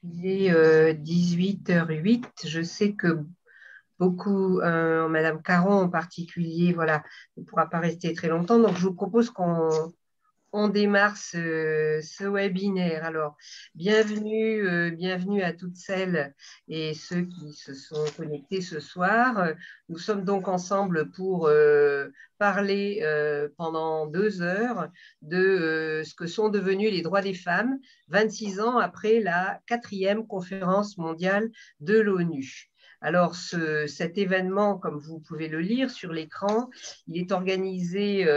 Il est 18h08. Je sais que beaucoup, Madame Caron en particulier, voilà, ne pourra pas rester très longtemps. Donc, je vous propose qu'on démarre ce webinaire. Alors, bienvenue à toutes celles et ceux qui se sont connectés ce soir. Nous sommes donc ensemble pour parler pendant 2 heures de ce que sont devenus les droits des femmes, 26 ans après la 4e conférence mondiale de l'ONU. Alors, cet événement, comme vous pouvez le lire sur l'écran, il est organisé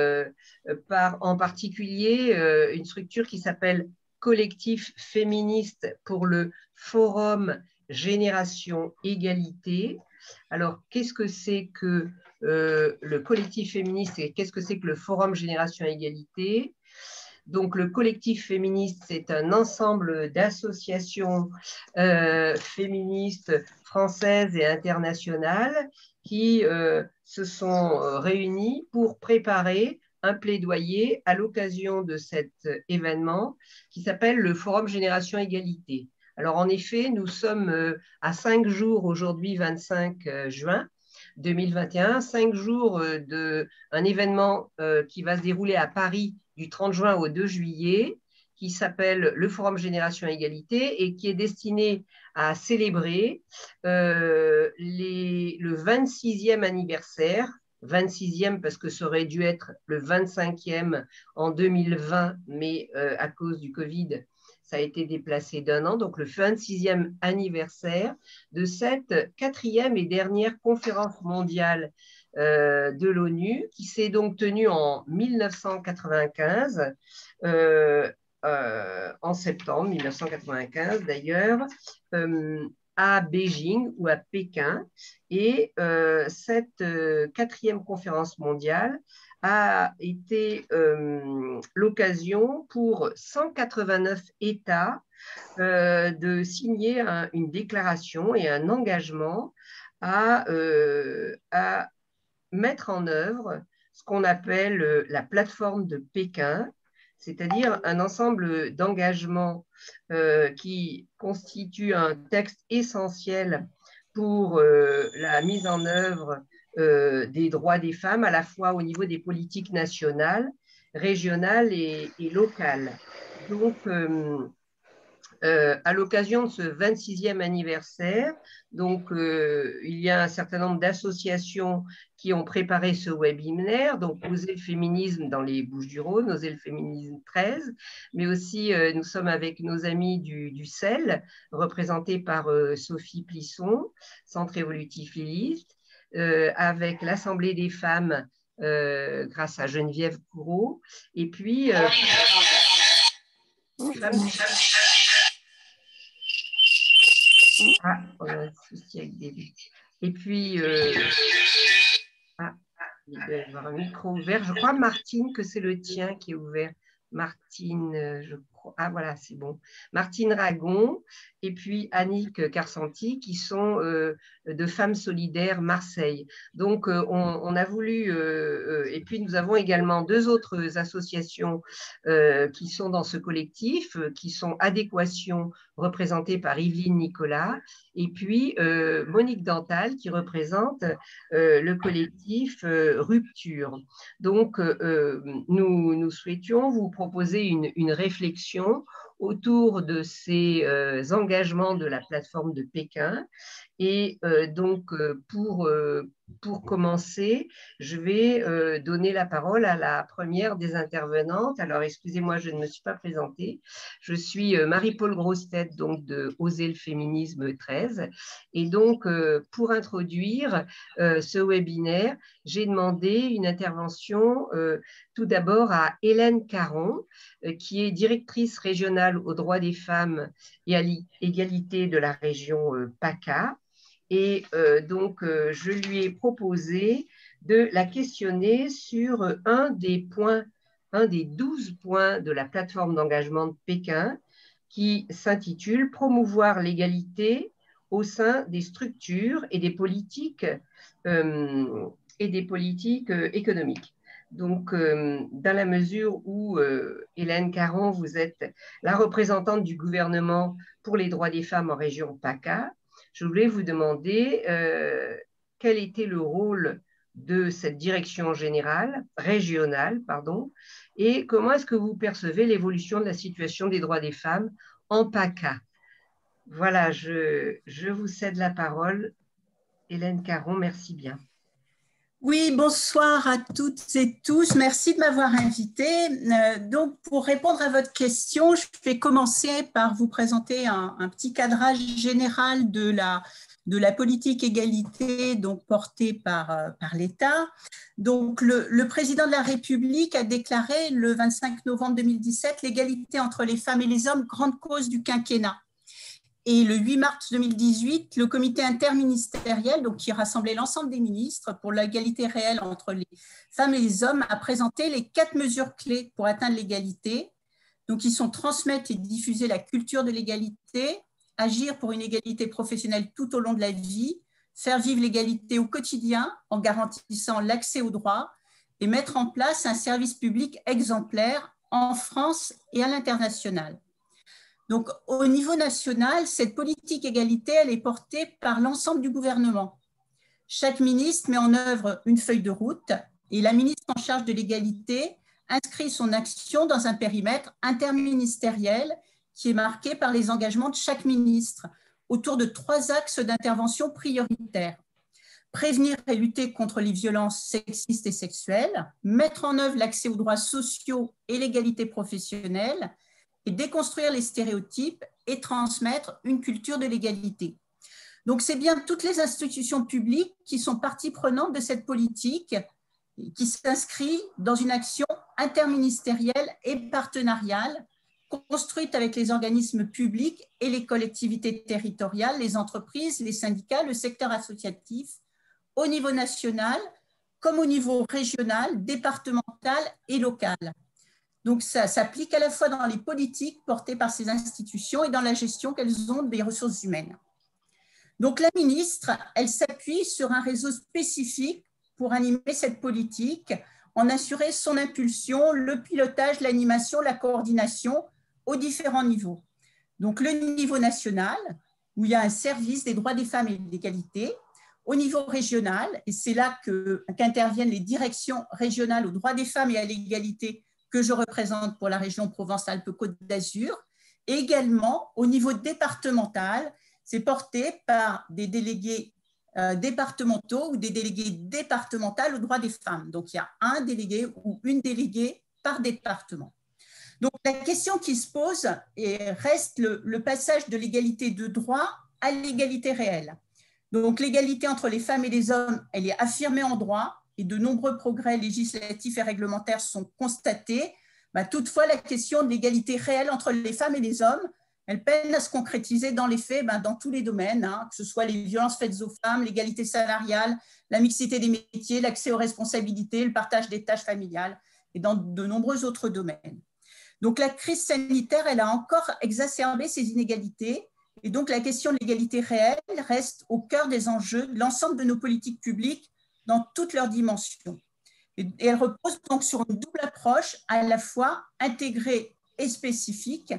par en particulier une structure qui s'appelle Collectif féministe pour le Forum Génération Égalité. Alors, qu'est-ce que c'est que le collectif féministe et qu'est-ce que c'est que le Forum Génération Égalité? Donc, le collectif féministe, c'est un ensemble d'associations féministes françaises et internationales qui se sont réunies pour préparer un plaidoyer à l'occasion de cet événement qui s'appelle le Forum Génération Égalité. Alors, en effet, nous sommes à 5 jours aujourd'hui, 25 juin 2021, 5 jours d'un événement qui va se dérouler à Paris du 30 juin au 2 juillet, qui s'appelle le Forum Génération Égalité et qui est destiné à célébrer le 26e anniversaire, 26e parce que ça aurait dû être le 25e en 2020, mais à cause du Covid, ça a été déplacé d'un an, donc le 26e anniversaire de cette 4e et dernière conférence mondiale de l'ONU, qui s'est donc tenue en 1995, en septembre 1995 d'ailleurs, à Beijing ou à Pékin. Et cette 4e conférence mondiale a été l'occasion pour 189 États de signer une déclaration et un engagement à mettre en œuvre ce qu'on appelle la plateforme de Pékin, c'est-à-dire un ensemble d'engagements qui constitue un texte essentiel pour la mise en œuvre des droits des femmes, à la fois au niveau des politiques nationales, régionales et locales. Donc, à l'occasion de ce 26e anniversaire, donc il y a un certain nombre d'associations qui ont préparé ce webinaire, donc Oser le féminisme dans les Bouches-du-Rhône, Oser le féminisme 13, mais aussi nous sommes avec nos amis du CEL, représentés par Sophie Plisson, Centre évolutif Lilith, avec l'Assemblée des femmes grâce à Geneviève Courreau, et puis femmes Ah, on a un souci avec des buts. Et puis, il doit y avoir un micro ouvert. Je crois, Martine, que c'est le tien qui est ouvert. Martine, je crois. Ah, voilà, c'est bon. Martine Ragon et puis Annick Carsanti, qui sont de Femmes Solidaires Marseille. Donc, on a voulu, et puis nous avons également 2 autres associations qui sont dans ce collectif, qui sont Adéquation, représentée par Yveline Nicolas, et puis Monique Dantal, qui représente le collectif Rupture. Donc, nous souhaitions vous proposer une réflexion autour de ces engagements de la plateforme de Pékin. Et donc, pour commencer, je vais donner la parole à la première des intervenantes. Alors, excusez-moi, je ne me suis pas présentée. Je suis Marie-Paule Grossetête, donc de Oser le féminisme 13. Et donc, pour introduire ce webinaire, j'ai demandé une intervention tout d'abord à Hélène Caron, qui est directrice régionale aux droits des femmes et à l'égalité de la région PACA. Et donc, je lui ai proposé de la questionner sur un des 12 points de la plateforme d'engagement de Pékin qui s'intitule « Promouvoir l'égalité au sein des structures et des politiques économiques ». Donc, dans la mesure où, Hélène Caron, vous êtes la représentante du gouvernement pour les droits des femmes en région PACA, je voulais vous demander quel était le rôle de cette direction générale, régionale, pardon, et comment est-ce que vous percevez l'évolution de la situation des droits des femmes en PACA. Voilà, je vous cède la parole. Hélène Caron, merci bien. Oui, bonsoir à toutes et tous. Merci de m'avoir invitée. Donc, pour répondre à votre question, je vais commencer par vous présenter un petit cadrage général de la politique égalité donc portée par l'État. Donc, le président de la République a déclaré le 25 novembre 2017 l'égalité entre les femmes et les hommes, grande cause du quinquennat. Et le 8 mars 2018, le comité interministériel, donc qui rassemblait l'ensemble des ministres pour l'égalité réelle entre les femmes et les hommes, a présenté les 4 mesures clés pour atteindre l'égalité. Donc, ils sont transmettre et diffuser la culture de l'égalité, agir pour une égalité professionnelle tout au long de la vie, faire vivre l'égalité au quotidien en garantissant l'accès aux droits et mettre en place un service public exemplaire en France et à l'international. Donc, au niveau national, cette politique égalité, elle est portée par l'ensemble du gouvernement. Chaque ministre met en œuvre une feuille de route et la ministre en charge de l'égalité inscrit son action dans un périmètre interministériel qui est marqué par les engagements de chaque ministre autour de 3 axes d'intervention prioritaires. Prévenir et lutter contre les violences sexistes et sexuelles, mettre en œuvre l'accès aux droits sociaux et l'égalité professionnelle, et déconstruire les stéréotypes et transmettre une culture de l'égalité. Donc, c'est bien toutes les institutions publiques qui sont partie prenante de cette politique qui s'inscrit dans une action interministérielle et partenariale construite avec les organismes publics et les collectivités territoriales, les entreprises, les syndicats, le secteur associatif, au niveau national comme au niveau régional, départemental et local. Donc, ça s'applique à la fois dans les politiques portées par ces institutions et dans la gestion qu'elles ont des ressources humaines. Donc, la ministre, elle s'appuie sur un réseau spécifique pour animer cette politique, en assurer son impulsion, le pilotage, l'animation, la coordination aux différents niveaux. Donc, le niveau national, où il y a un service des droits des femmes et de l'égalité, au niveau régional, et c'est là qu'interviennent les directions régionales aux droits des femmes et à l'égalité que je représente pour la région Provence-Alpes-Côte d'Azur, et également au niveau départemental, c'est porté par des délégués départementaux ou des délégués départementales aux droits des femmes. Donc, il y a un délégué ou une déléguée par département. Donc, la question qui se pose reste le passage de l'égalité de droit à l'égalité réelle. Donc, l'égalité entre les femmes et les hommes, elle est affirmée en droit, et de nombreux progrès législatifs et réglementaires sont constatés. Toutefois, la question de l'égalité réelle entre les femmes et les hommes, elle peine à se concrétiser dans les faits, dans tous les domaines, que ce soit les violences faites aux femmes, l'égalité salariale, la mixité des métiers, l'accès aux responsabilités, le partage des tâches familiales et dans de nombreux autres domaines. Donc, la crise sanitaire, elle a encore exacerbé ces inégalités. Et donc, la question de l'égalité réelle reste au cœur des enjeux de l'ensemble de nos politiques publiques dans toutes leurs dimensions. Et elle repose donc sur une double approche, à la fois intégrée et spécifique.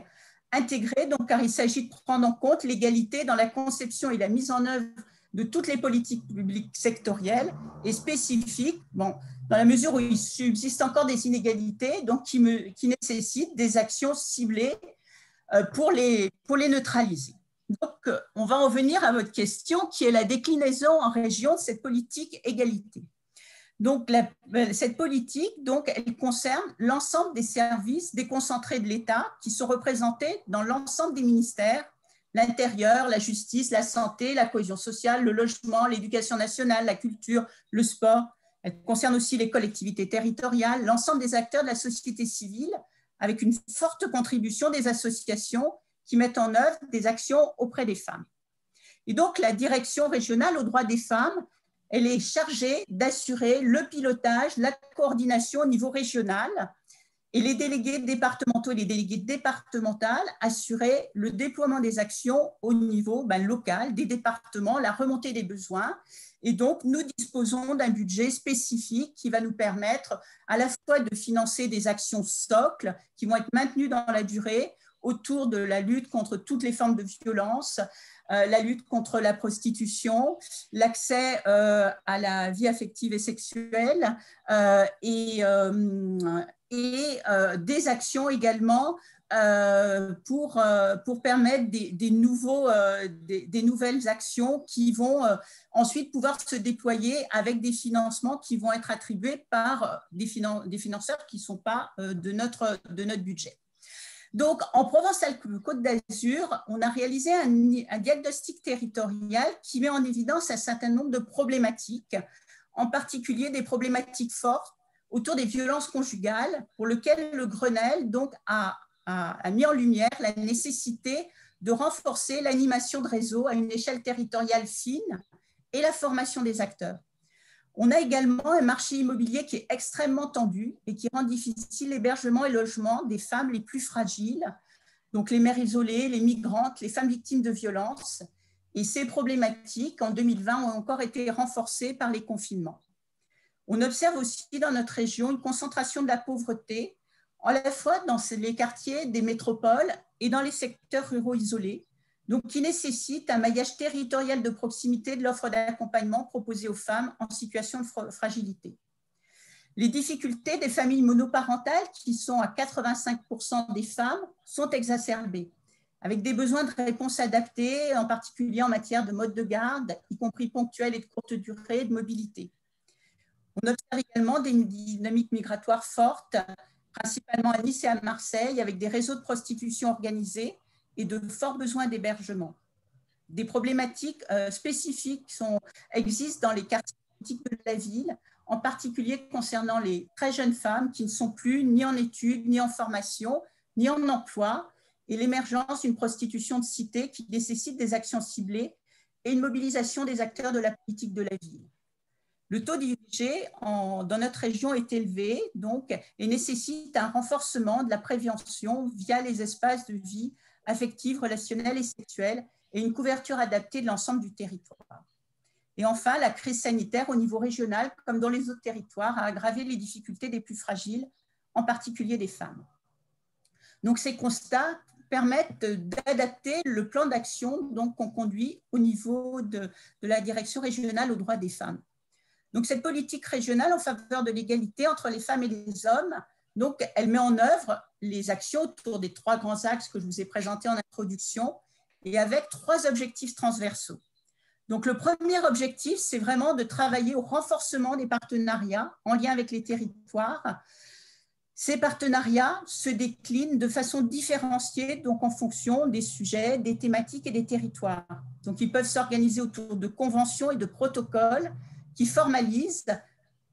Intégrée, donc, car il s'agit de prendre en compte l'égalité dans la conception et la mise en œuvre de toutes les politiques publiques sectorielles, et spécifique, dans la mesure où il subsiste encore des inégalités, donc qui nécessitent des actions ciblées pour les neutraliser. Donc, on va en venir à votre question, qui est la déclinaison en région de cette politique égalité. Donc, cette politique, donc, elle concerne l'ensemble des services déconcentrés de l'État qui sont représentés dans l'ensemble des ministères, l'intérieur, la justice, la santé, la cohésion sociale, le logement, l'éducation nationale, la culture, le sport. Elle concerne aussi les collectivités territoriales, l'ensemble des acteurs de la société civile, avec une forte contribution des associations qui mettent en œuvre des actions auprès des femmes. Et donc, la direction régionale aux droits des femmes, elle est chargée d'assurer le pilotage, la coordination au niveau régional, et les délégués départementaux et les délégués départementales assuraient le déploiement des actions au niveau local des départements, la remontée des besoins Et donc, nous disposons d'un budget spécifique qui va nous permettre à la fois de financer des actions socles qui vont être maintenues dans la durée autour de la lutte contre toutes les formes de violence, la lutte contre la prostitution, l'accès à la vie affective et sexuelle et des actions également pour permettre des nouvelles actions qui vont ensuite pouvoir se déployer avec des financements qui vont être attribués par des financeurs qui ne sont pas de notre budget. Donc, en Provence-Alpes-Côte d'Azur, on a réalisé un diagnostic territorial qui met en évidence un certain nombre de problématiques, en particulier des problématiques fortes autour des violences conjugales, pour lesquelles le Grenelle donc, a mis en lumière la nécessité de renforcer l'animation de réseau à une échelle territoriale fine et la formation des acteurs. On a également un marché immobilier qui est extrêmement tendu et qui rend difficile l'hébergement et le logement des femmes les plus fragiles, donc les mères isolées, les migrantes, les femmes victimes de violences. Et ces problématiques, en 2020, ont encore été renforcées par les confinements. On observe aussi dans notre région une concentration de la pauvreté, à la fois dans les quartiers des métropoles et dans les secteurs ruraux isolés, donc qui nécessite un maillage territorial de proximité de l'offre d'accompagnement proposée aux femmes en situation de fragilité. Les difficultés des familles monoparentales, qui sont à 85% des femmes, sont exacerbées, avec des besoins de réponse adaptés, en particulier en matière de mode de garde, y compris ponctuels et de courte durée, et de mobilité. On observe également des dynamiques migratoires fortes, principalement à Nice et à Marseille, avec des réseaux de prostitution organisés et de forts besoins d'hébergement. Des problématiques spécifiques existent dans les quartiers de la ville, en particulier concernant les très jeunes femmes qui ne sont plus ni en études, ni en formation, ni en emploi, et l'émergence d'une prostitution de cité qui nécessite des actions ciblées et une mobilisation des acteurs de la politique de la ville. Le taux d'IVG dans notre région est élevé donc, et nécessite un renforcement de la prévention via les espaces de vie affective, relationnelle et sexuelle et une couverture adaptée de l'ensemble du territoire. Et enfin, la crise sanitaire au niveau régional, comme dans les autres territoires, a aggravé les difficultés des plus fragiles, en particulier des femmes. Donc, ces constats permettent d'adapter le plan d'action qu'on conduit au niveau de la direction régionale aux droits des femmes. Donc, cette politique régionale en faveur de l'égalité entre les femmes et les hommes, donc, elle met en œuvre les actions autour des 3 grands axes que je vous ai présentés en introduction et avec 3 objectifs transversaux. Donc, le premier objectif, c'est vraiment de travailler au renforcement des partenariats en lien avec les territoires. Ces partenariats se déclinent de façon différenciée, donc en fonction des sujets, des thématiques et des territoires. Donc, ils peuvent s'organiser autour de conventions et de protocoles qui formalisent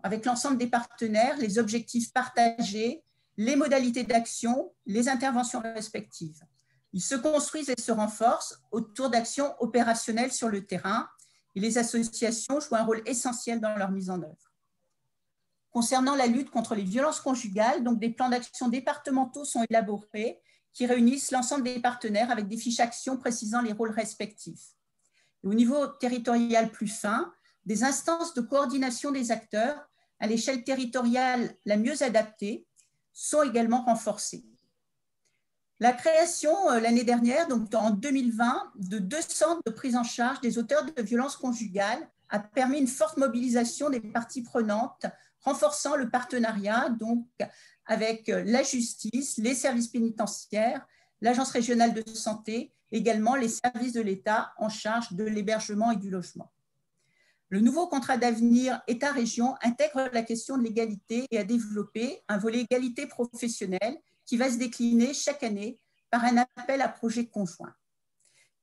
avec l'ensemble des partenaires les objectifs partagés, les modalités d'action, les interventions respectives. Ils se construisent et se renforcent autour d'actions opérationnelles sur le terrain et les associations jouent un rôle essentiel dans leur mise en œuvre. Concernant la lutte contre les violences conjugales, donc des plans d'action départementaux sont élaborés qui réunissent l'ensemble des partenaires avec des fiches actions précisant les rôles respectifs. Et au niveau territorial plus fin, des instances de coordination des acteurs à l'échelle territoriale la mieux adaptée sont également renforcées. La création l'année dernière, donc en 2020, de 2 centres de prise en charge des auteurs de violences conjugales a permis une forte mobilisation des parties prenantes, renforçant le partenariat donc, avec la justice, les services pénitentiaires, l'Agence régionale de santé, également les services de l'État en charge de l'hébergement et du logement. Le nouveau contrat d'avenir État-région intègre la question de l'égalité et a développé un volet égalité professionnelle qui va se décliner chaque année par un appel à projets conjoints.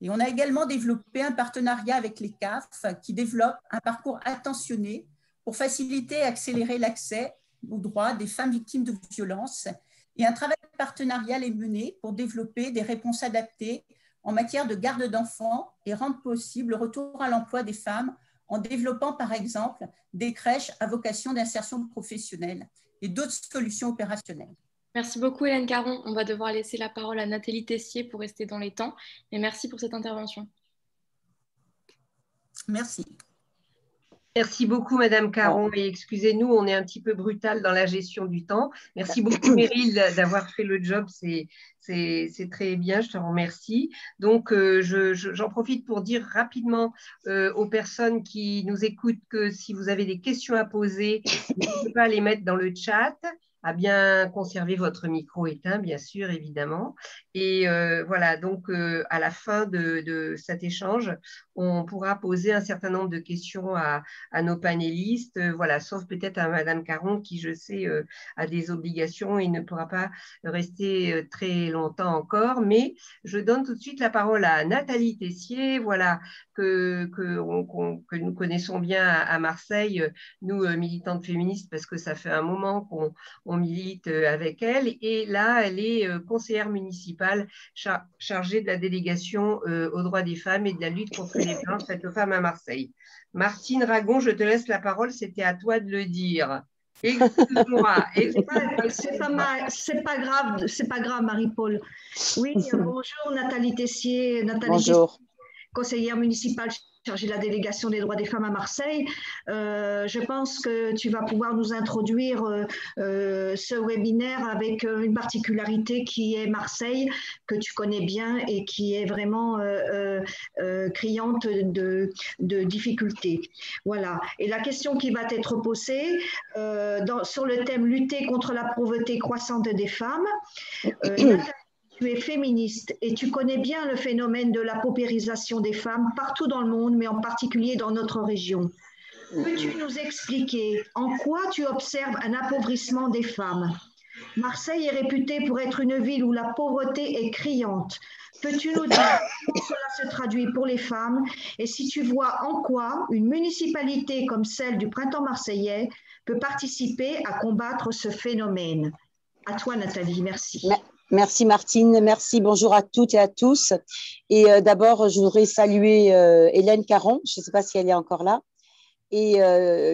Et on a également développé un partenariat avec les CAF qui développe un parcours attentionné pour faciliter et accélérer l'accès aux droits des femmes victimes de violences. Et un travail partenarial est mené pour développer des réponses adaptées en matière de garde d'enfants et rendre possible le retour à l'emploi des femmes en développant par exemple des crèches à vocation d'insertion professionnelle et d'autres solutions opérationnelles. Merci beaucoup Hélène Caron. On va devoir laisser la parole à Nathalie Tessier pour rester dans les temps. Et merci pour cette intervention. Merci. Merci beaucoup, Madame Caron. Et excusez-nous, on est un petit peu brutal dans la gestion du temps. Merci beaucoup, Meryl, d'avoir fait le job. C'est très bien, je te remercie. Donc, j'en profite pour dire rapidement aux personnes qui nous écoutent que si vous avez des questions à poser, n'hésitez pas à les mettre dans le chat, à bien conserver votre micro éteint, bien sûr, évidemment. Et voilà, donc à la fin de cet échange, on pourra poser un certain nombre de questions à nos panélistes, voilà, sauf peut-être à Madame Caron qui, je sais, a des obligations et ne pourra pas rester très longtemps encore. Mais je donne tout de suite la parole à Nathalie Tessier, voilà, que nous connaissons bien à Marseille, nous, militantes féministes, parce que ça fait un moment qu'on milite avec elle. Et là, elle est conseillère municipale chargée de la délégation aux droits des femmes et de la lutte contre les violences faites aux femmes à Marseille. Martine Ragon, je te laisse la parole, c'était à toi de le dire. Excuse-moi. C'est pas grave, Marie-Paul. Oui, bonjour Nathalie Tessier. Bonjour. Conseillère municipale chargée de la délégation des droits des femmes à Marseille. Je pense que tu vas pouvoir nous introduire ce webinaire avec une particularité qui est Marseille, que tu connais bien et qui est vraiment criante de difficultés. Voilà. Et la question qui va être posée sur le thème lutter contre la pauvreté croissante des femmes. Tu es féministe et tu connais bien le phénomène de la paupérisation des femmes partout dans le monde, mais en particulier dans notre région. Peux-tu nous expliquer en quoi tu observes un appauvrissement des femmes? Marseille est réputée pour être une ville où la pauvreté est criante. Peux-tu nous dire comment cela se traduit pour les femmes et si tu vois en quoi une municipalité comme celle du Printemps marseillais peut participer à combattre ce phénomène? À toi, Nathalie, merci. Merci Martine, merci, bonjour à toutes et à tous. Et d'abord, je voudrais saluer Hélène Caron, je ne sais pas si elle est encore là, et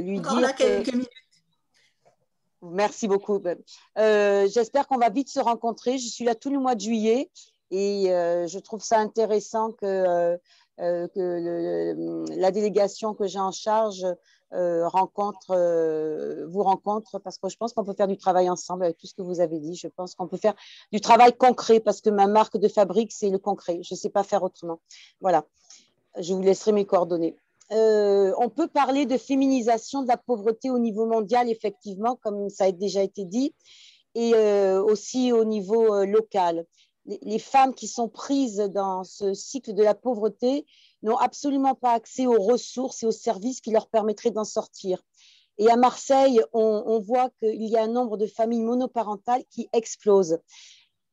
lui encore dire là quelques minutes. Merci beaucoup. J'espère qu'on va vite se rencontrer. Je suis là tout le mois de juillet et je trouve ça intéressant que la délégation que j'ai en charge vous rencontre parce que je pense qu'on peut faire du travail ensemble avec tout ce que vous avez dit. Je pense qu'on peut faire du travail concret parce que ma marque de fabrique, c'est le concret. Je ne sais pas faire autrement. Voilà, je vous laisserai mes coordonnées. On peut parler de féminisation de la pauvreté au niveau mondial, effectivement, comme ça a déjà été dit, et aussi au niveau local. Les femmes qui sont prises dans ce cycle de la pauvreté n'ont absolument pas accès aux ressources et aux services qui leur permettraient d'en sortir. Et à Marseille, on voit qu'il y a un nombre de familles monoparentales qui explosent.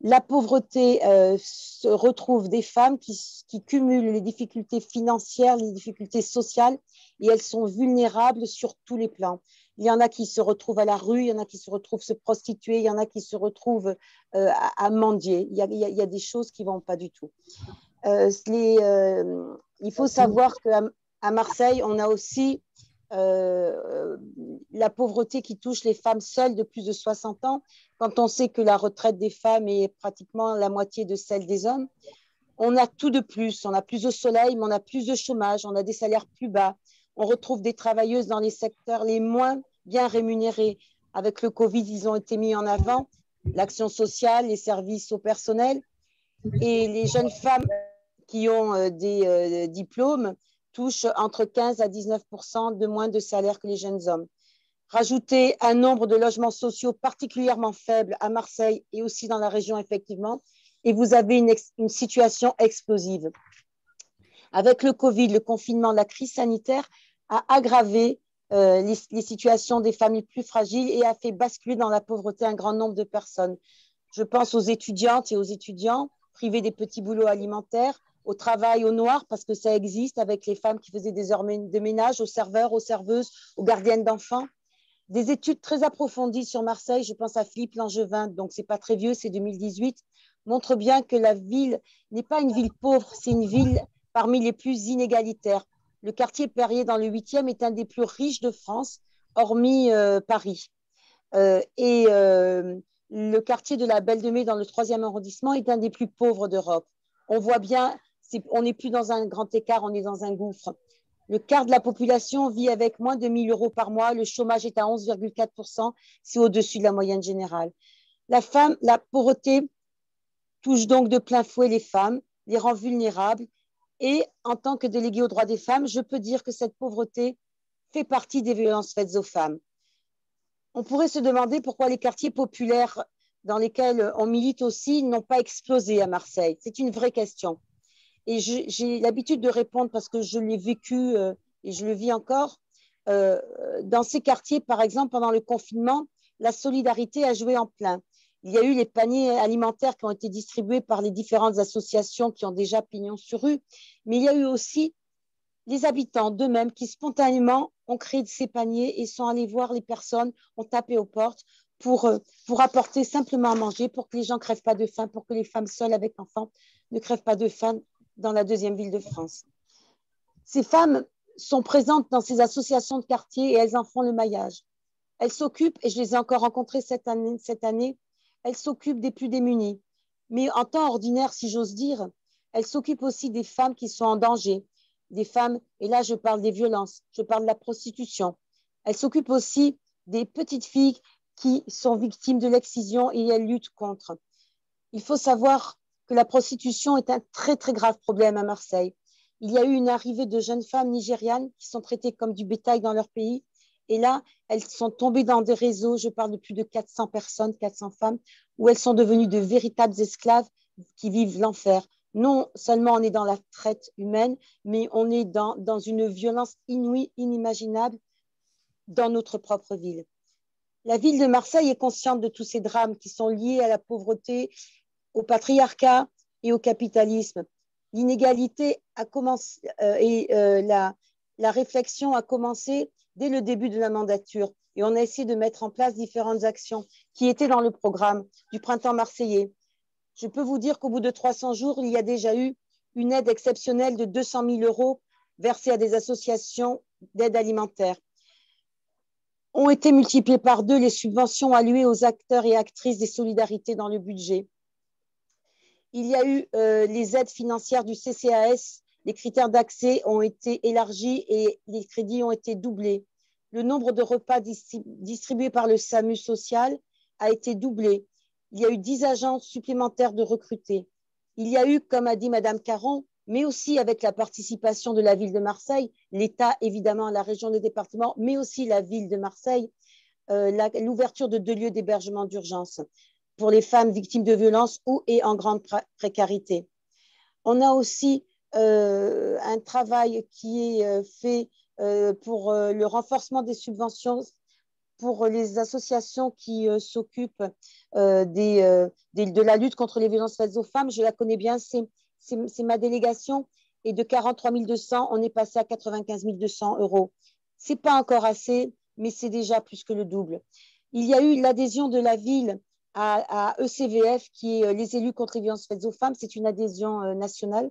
La pauvreté se retrouve des femmes qui cumulent les difficultés financières, les difficultés sociales, et elles sont vulnérables sur tous les plans. Il y en a qui se retrouvent à la rue, il y en a qui se retrouvent se prostituer, il y en a qui se retrouvent à mendier. Il y a des choses qui ne vont pas du tout. Il faut savoir qu'à Marseille, on a aussi la pauvreté qui touche les femmes seules de plus de 60 ans, quand on sait que la retraite des femmes est pratiquement la moitié de celle des hommes. On a tout de plus, on a plus de soleil, mais on a plus de chômage, on a des salaires plus bas, on retrouve des travailleuses dans les secteurs les moins bien rémunérés. Avec le Covid, ils ont été mis en avant, l'action sociale, les services au personnel, et les jeunes femmes qui ont des diplômes touchent entre 15 à 19% de moins de salaire que les jeunes hommes. Rajouter un nombre de logements sociaux particulièrement faible à Marseille et aussi dans la région, effectivement, et vous avez une situation explosive. Avec le Covid, le confinement, la crise sanitaire a aggravé les situations des familles plus fragiles et a fait basculer dans la pauvreté un grand nombre de personnes. Je pense aux étudiantes et aux étudiants privés des petits boulots alimentaires, au travail au noir, parce que ça existe avec les femmes qui faisaient des heures de ménage, aux serveurs, aux serveuses, aux gardiennes d'enfants. Des études très approfondies sur Marseille, je pense à Philippe Langevin, donc ce n'est pas très vieux, c'est 2018, montrent bien que la ville n'est pas une ville pauvre, c'est une ville parmi les plus inégalitaires. Le quartier Perrier dans le 8e est un des plus riches de France, hormis Paris. Le quartier de la Belle de Mai dans le 3e arrondissement est un des plus pauvres d'Europe. On voit bien, on n'est plus dans un grand écart, on est dans un gouffre. Le quart de la population vit avec moins de 1 000 euros par mois. Le chômage est à 11,4%. C'est au-dessus de la moyenne générale. La pauvreté touche donc de plein fouet les femmes, les rend vulnérables. Et en tant que déléguée aux droits des femmes, je peux dire que cette pauvreté fait partie des violences faites aux femmes. On pourrait se demander pourquoi les quartiers populaires dans lesquels on milite aussi n'ont pas explosé à Marseille. C'est une vraie question. Et j'ai l'habitude de répondre parce que je l'ai vécu et je le vis encore. Dans ces quartiers, par exemple, pendant le confinement, la solidarité a joué en plein. Il y a eu les paniers alimentaires qui ont été distribués par les différentes associations qui ont déjà pignon sur rue, mais il y a eu aussi les habitants d'eux-mêmes qui spontanément ont créé ces paniers et sont allés voir les personnes, ont tapé aux portes pour apporter simplement à manger, pour que les gens ne crèvent pas de faim, pour que les femmes seules avec enfants ne crèvent pas de faim dans la deuxième ville de France. Ces femmes sont présentes dans ces associations de quartier et elles en font le maillage. Elles s'occupent, et je les ai encore rencontrées cette année, elles s'occupent des plus démunis. Mais en temps ordinaire, si j'ose dire, elles s'occupent aussi des femmes qui sont en danger, des femmes, et là je parle des violences, je parle de la prostitution. Elles s'occupent aussi des petites filles qui sont victimes de l'excision et elles luttent contre. Il faut savoir que la prostitution est un très très grave problème à Marseille. Il y a eu une arrivée de jeunes femmes nigérianes qui sont traitées comme du bétail dans leur pays. Et là, elles sont tombées dans des réseaux, je parle de plus de 400 personnes, 400 femmes, où elles sont devenues de véritables esclaves qui vivent l'enfer. Non seulement on est dans la traite humaine, mais on est dans une violence inouïe, inimaginable dans notre propre ville. La ville de Marseille est consciente de tous ces drames qui sont liés à la pauvreté, au patriarcat et au capitalisme. L'inégalité a commencé la réflexion a commencé dès le début de la mandature et on a essayé de mettre en place différentes actions qui étaient dans le programme du printemps marseillais. Je peux vous dire qu'au bout de 300 jours, il y a déjà eu une aide exceptionnelle de 200 000 euros versée à des associations d'aide alimentaire. Ont été multipliées par 2 les subventions allouées aux acteurs et actrices des solidarités dans le budget. Il y a eu les aides financières du CCAS, les critères d'accès ont été élargis et les crédits ont été doublés. Le nombre de repas distribués par le SAMU social a été doublé. Il y a eu 10 agents supplémentaires de recrutés. Il y a eu, comme a dit Madame Caron, mais aussi avec la participation de la ville de Marseille, l'État évidemment, la région, le département, mais aussi la ville de Marseille, l'ouverture de 2 lieux d'hébergement d'urgence pour les femmes victimes de violences ou et en grande précarité. On a aussi un travail qui est fait pour le renforcement des subventions pour les associations qui s'occupent de la lutte contre les violences faites aux femmes. Je la connais bien, c'est ma délégation. Et de 43 200, on est passé à 95 200 euros. Ce n'est pas encore assez, mais c'est déjà plus que le double. Il y a eu l'adhésion de la ville à ECVF, qui est les élus contre les violences faites aux femmes. C'est une adhésion nationale.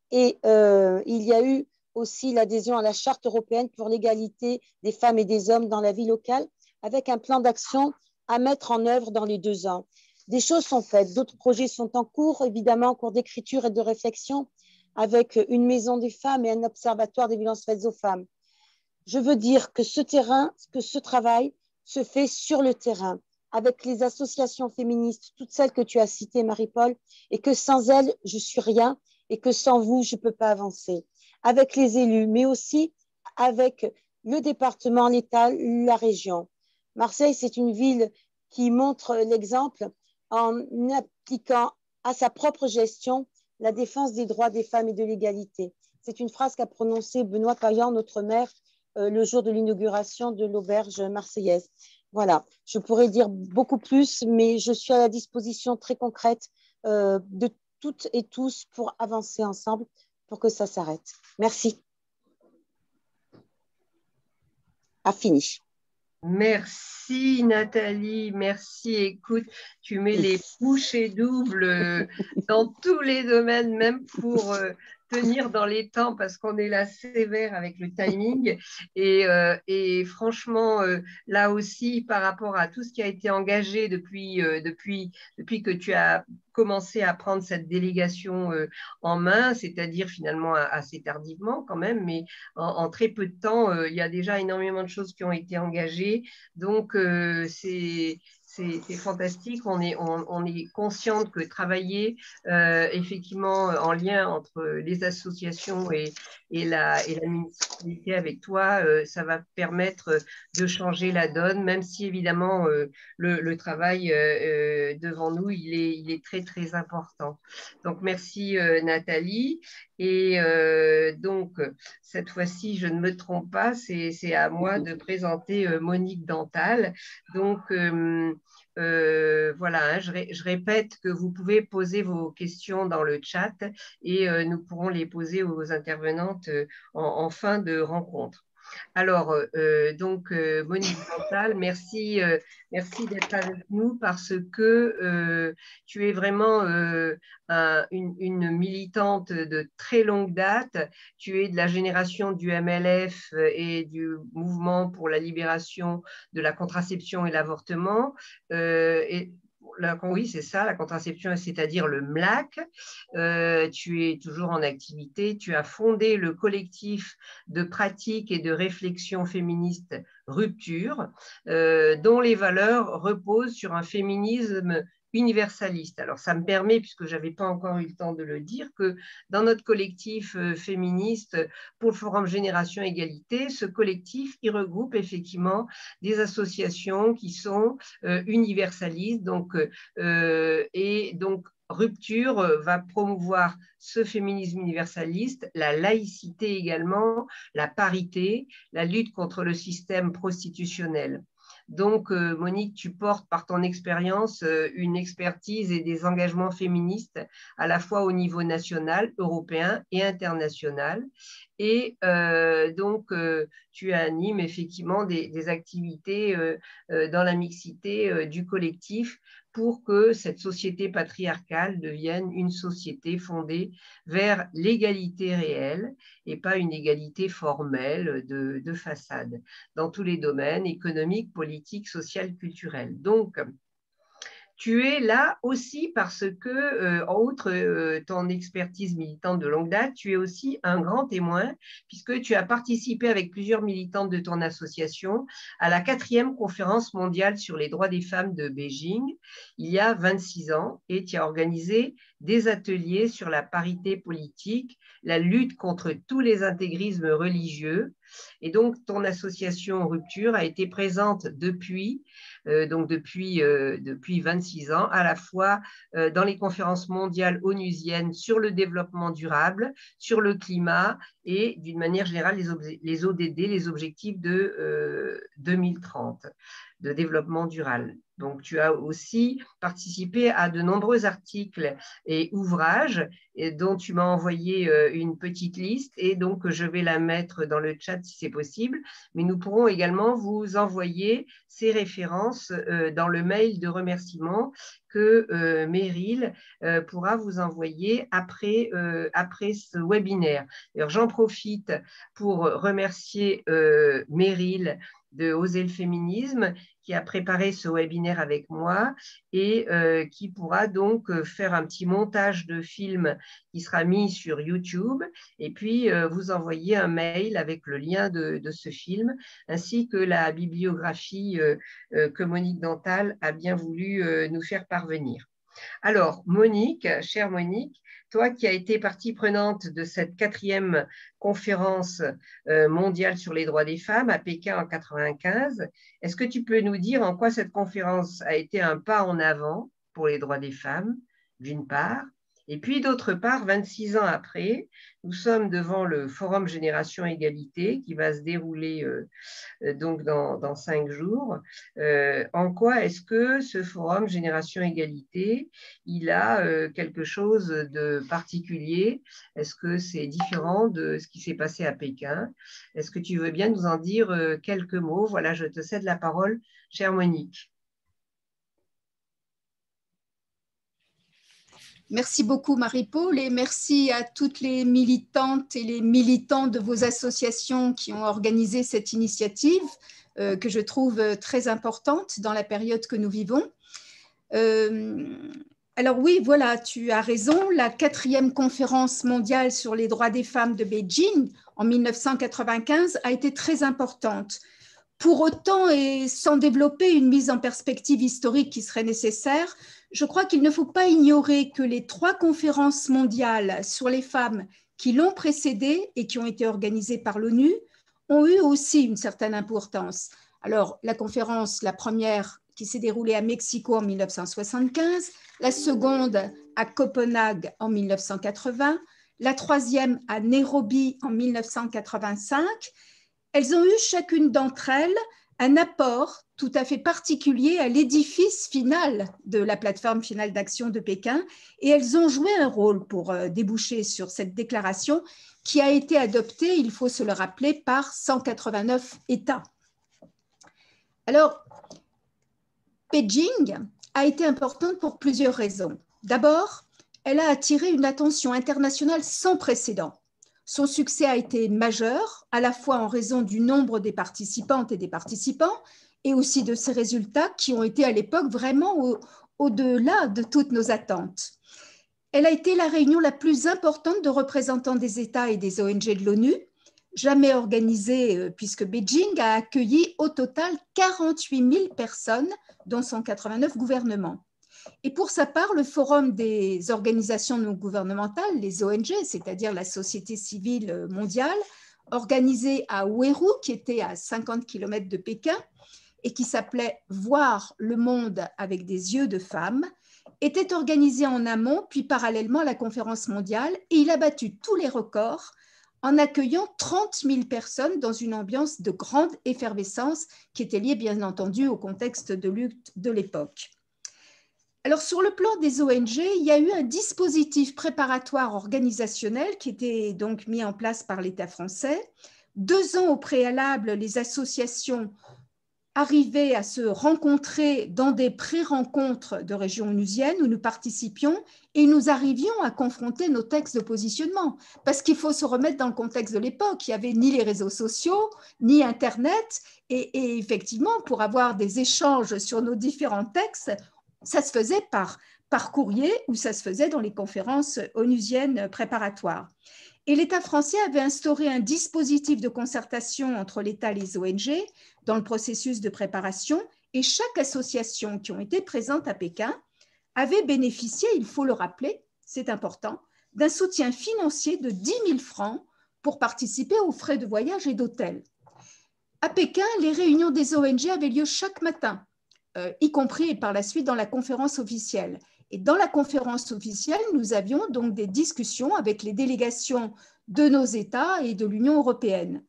Et il y a eu aussi l'adhésion à la Charte européenne pour l'égalité des femmes et des hommes dans la vie locale, avec un plan d'action à mettre en œuvre dans les 2 ans. Des choses sont faites, d'autres projets sont en cours, évidemment en cours d'écriture et de réflexion, avec une maison des femmes et un observatoire des violences faites aux femmes. Je veux dire que ce travail se fait sur le terrain, avec les associations féministes, toutes celles que tu as citées, Marie-Paul, et que sans elles, je suis rien, et que sans vous, je ne peux pas avancer. Avec les élus, mais aussi avec le département, l'État, la région. Marseille, c'est une ville qui montre l'exemple en appliquant à sa propre gestion la défense des droits des femmes et de l'égalité. C'est une phrase qu'a prononcée Benoît Payan, notre maire, le jour de l'inauguration de l'auberge marseillaise. Voilà, je pourrais dire beaucoup plus, mais je suis à la disposition très concrète de toutes et tous pour avancer ensemble pour que ça s'arrête. Merci. Fini. Merci Nathalie, merci. Écoute, tu mets les bouchées doubles dans tous les domaines, même pour tenir dans les temps parce qu'on est là sévère avec le timing. Et franchement, là aussi, par rapport à tout ce qui a été engagé depuis que tu as commencé à prendre cette délégation en main, c'est-à-dire finalement assez tardivement quand même, mais en très peu de temps, il y a déjà énormément de choses qui ont été engagées. Donc, c'est fantastique. On est consciente que travailler effectivement en lien entre les associations et la municipalité avec toi, ça va permettre de changer la donne, même si évidemment le travail devant nous, il est très, très important. Donc, merci Nathalie. Et donc, cette fois-ci, je ne me trompe pas, c'est à moi de présenter Monique Dantal. Donc, voilà, hein, je répète que vous pouvez poser vos questions dans le chat et nous pourrons les poser aux intervenantes en fin de rencontre. Alors, donc, Monique Dantal, merci d'être avec nous parce que tu es vraiment une militante de très longue date. Tu es de la génération du MLF et du mouvement pour la libération de la contraception et l'avortement. Oui, c'est ça, la contraception, c'est-à-dire le MLAC. Tu es toujours en activité. Tu as fondé le collectif de pratique et de réflexion féministe Rupture, dont les valeurs reposent sur un féminisme universaliste. Alors, ça me permet, puisque je n'avais pas encore eu le temps de le dire, que dans notre collectif féministe pour le Forum Génération Égalité, ce collectif, il regroupe effectivement des associations qui sont universalistes. Donc, et donc, Rupture va promouvoir ce féminisme universaliste, la laïcité également, la parité, la lutte contre le système prostitutionnel. Donc, Monique, tu portes par ton expérience une expertise et des engagements féministes à la fois au niveau national, européen et international. Et donc, tu animes effectivement des activités dans la mixité du collectif pour que cette société patriarcale devienne une société fondée vers l'égalité réelle et pas une égalité formelle de façade dans tous les domaines économiques, politiques, social, culturels. Donc, tu es là aussi parce que, outre ton expertise militante de longue date, tu es aussi un grand témoin puisque tu as participé avec plusieurs militantes de ton association à la 4e conférence mondiale sur les droits des femmes de Beijing il y a 26 ans et tu as organisé des ateliers sur la parité politique, la lutte contre tous les intégrismes religieux. Et donc, ton association Rupture a été présente depuis 26 ans, à la fois dans les conférences mondiales onusiennes sur le développement durable, sur le climat et d'une manière générale les ODD, les objectifs de 2030 de développement durable. Donc, tu as aussi participé à de nombreux articles et ouvrages dont tu m'as envoyé une petite liste et donc je vais la mettre dans le chat si c'est possible, mais nous pourrons également vous envoyer ces références dans le mail de remerciement que Meryl pourra vous envoyer après ce webinaire. Alors, j'en profite pour remercier Meryl de Oser le féminisme, qui a préparé ce webinaire avec moi et qui pourra donc faire un petit montage de film qui sera mis sur YouTube et puis vous envoyer un mail avec le lien de ce film ainsi que la bibliographie que Monique Dantal a bien voulu nous faire parvenir. Alors, Monique, chère Monique, toi qui as été partie prenante de cette 4e conférence mondiale sur les droits des femmes à Pékin en 1995, est-ce que tu peux nous dire en quoi cette conférence a été un pas en avant pour les droits des femmes, d'une part, et puis d'autre part, 26 ans après, nous sommes devant le Forum Génération Égalité qui va se dérouler donc dans 5 jours. En quoi est-ce que ce Forum Génération Égalité, il a quelque chose de particulier? Est-ce que c'est différent de ce qui s'est passé à Pékin? Est-ce que tu veux bien nous en dire quelques mots? Voilà, je te cède la parole, chère Monique. Merci beaucoup Marie-Paule et merci à toutes les militantes et les militants de vos associations qui ont organisé cette initiative que je trouve très importante dans la période que nous vivons. Alors oui, voilà, tu as raison, la 4e conférence mondiale sur les droits des femmes de Beijing en 1995 a été très importante. Pour autant, et sans développer une mise en perspective historique qui serait nécessaire, je crois qu'il ne faut pas ignorer que les 3 conférences mondiales sur les femmes qui l'ont précédée et qui ont été organisées par l'ONU ont eu aussi une certaine importance. Alors, la conférence, la première qui s'est déroulée à Mexico en 1975, la seconde à Copenhague en 1980, la 3e à Nairobi en 1985. Elles ont eu chacune d'entre elles un apport tout à fait particulier à l'édifice final de la plateforme finale d'action de Pékin et elles ont joué un rôle pour déboucher sur cette déclaration qui a été adoptée, il faut se le rappeler, par 189 États. Alors, Beijing a été importante pour plusieurs raisons. D'abord, elle a attiré une attention internationale sans précédent. Son succès a été majeur, à la fois en raison du nombre des participantes et des participants, et aussi de ses résultats qui ont été à l'époque vraiment au-delà de toutes nos attentes. Elle a été la réunion la plus importante de représentants des États et des ONG de l'ONU, jamais organisée puisque Beijing a accueilli au total 48 000 personnes, dont 189 gouvernements. Et pour sa part, le Forum des organisations non gouvernementales, les ONG, c'est-à-dire la société civile mondiale, organisé à Ouérou, qui était à 50 km de Pékin, et qui s'appelait « Voir le monde avec des yeux de femme », était organisé en amont, puis parallèlement à la conférence mondiale, et il a battu tous les records en accueillant 30 000 personnes dans une ambiance de grande effervescence qui était liée, bien entendu, au contexte de lutte de l'époque. Alors, sur le plan des ONG, il y a eu un dispositif préparatoire organisationnel qui était donc mis en place par l'État français. 2 ans au préalable, les associations arrivaient à se rencontrer dans des pré-rencontres de régions onusiennes où nous participions et nous arrivions à confronter nos textes de positionnement. Parce qu'il faut se remettre dans le contexte de l'époque. Il n'y avait ni les réseaux sociaux, ni Internet. Et effectivement, pour avoir des échanges sur nos différents textes, ça se faisait par courrier ou ça se faisait dans les conférences onusiennes préparatoires. Et l'État français avait instauré un dispositif de concertation entre l'État et les ONG dans le processus de préparation et chaque association qui ont été présente à Pékin avait bénéficié, il faut le rappeler, c'est important, d'un soutien financier de 10 000 francs pour participer aux frais de voyage et d'hôtel. À Pékin, les réunions des ONG avaient lieu chaque matin, y compris par la suite dans la conférence officielle. Et dans la conférence officielle, nous avions donc des discussions avec les délégations de nos États et de l'Union européenne,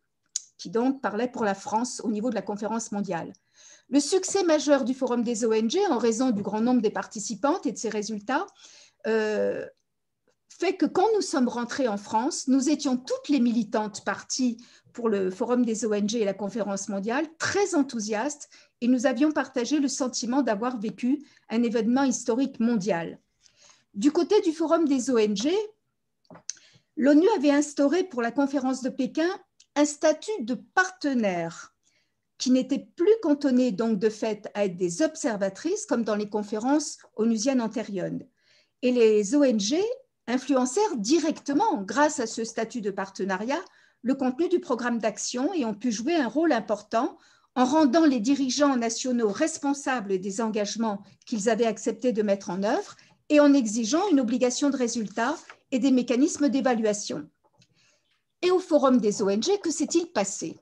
qui donc parlaient pour la France au niveau de la conférence mondiale. Le succès majeur du Forum des ONG, en raison du grand nombre des participantes et de ses résultats, fait que quand nous sommes rentrés en France, nous étions toutes les militantes parties pour le Forum des ONG et la conférence mondiale, très enthousiastes, et nous avions partagé le sentiment d'avoir vécu un événement historique mondial. Du côté du Forum des ONG, l'ONU avait instauré pour la conférence de Pékin un statut de partenaire qui n'était plus cantonné donc de fait à être des observatrices comme dans les conférences onusiennes antérieures. Et les ONG influencèrent directement, grâce à ce statut de partenariat, le contenu du programme d'action et ont pu jouer un rôle important en rendant les dirigeants nationaux responsables des engagements qu'ils avaient accepté de mettre en œuvre et en exigeant une obligation de résultat et des mécanismes d'évaluation. Et au Forum des ONG, que s'est-il passé?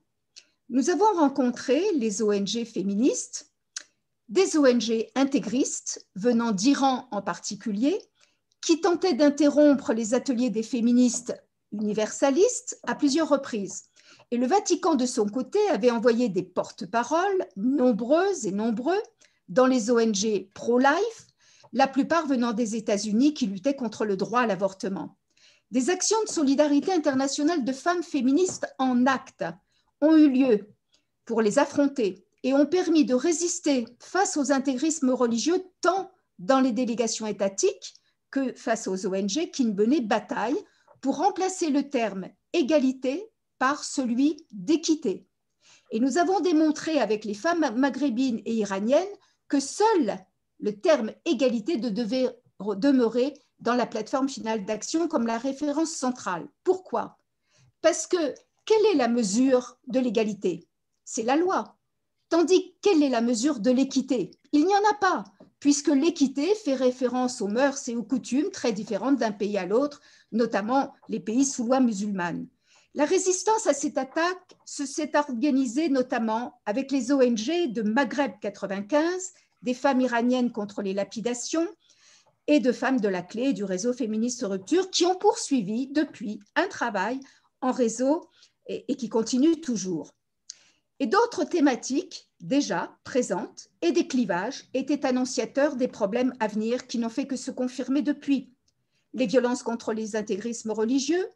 Nous avons rencontré les ONG féministes, des ONG intégristes venant d'Iran en particulier, qui tentaient d'interrompre les ateliers des féministes universalistes à plusieurs reprises. Et le Vatican, de son côté, avait envoyé des porte-paroles nombreuses et nombreux dans les ONG pro-life, la plupart venant des États-Unis qui luttaient contre le droit à l'avortement. Des actions de solidarité internationale de femmes féministes en acte ont eu lieu pour les affronter et ont permis de résister face aux intégrismes religieux tant dans les délégations étatiques que face aux ONG qui menaient bataille pour remplacer le terme égalité par celui d'équité. Et nous avons démontré avec les femmes maghrébines et iraniennes que seul le terme égalité devait demeurer dans la plateforme finale d'action comme la référence centrale. Pourquoi? Parce que quelle est la mesure de l'égalité? C'est la loi. Tandis quelle est la mesure de l'équité? Il n'y en a pas, puisque l'équité fait référence aux mœurs et aux coutumes très différentes d'un pays à l'autre, notamment les pays sous loi musulmane. La résistance à cette attaque s'est organisée notamment avec les ONG de Maghreb 95, des femmes iraniennes contre les lapidations et de femmes de la clé du réseau féministe Rupture qui ont poursuivi depuis un travail en réseau et qui continue toujours. Et d'autres thématiques déjà présentes et des clivages étaient annonciateurs des problèmes à venir qui n'ont fait que se confirmer depuis. Les violences contre les intégrismes religieux,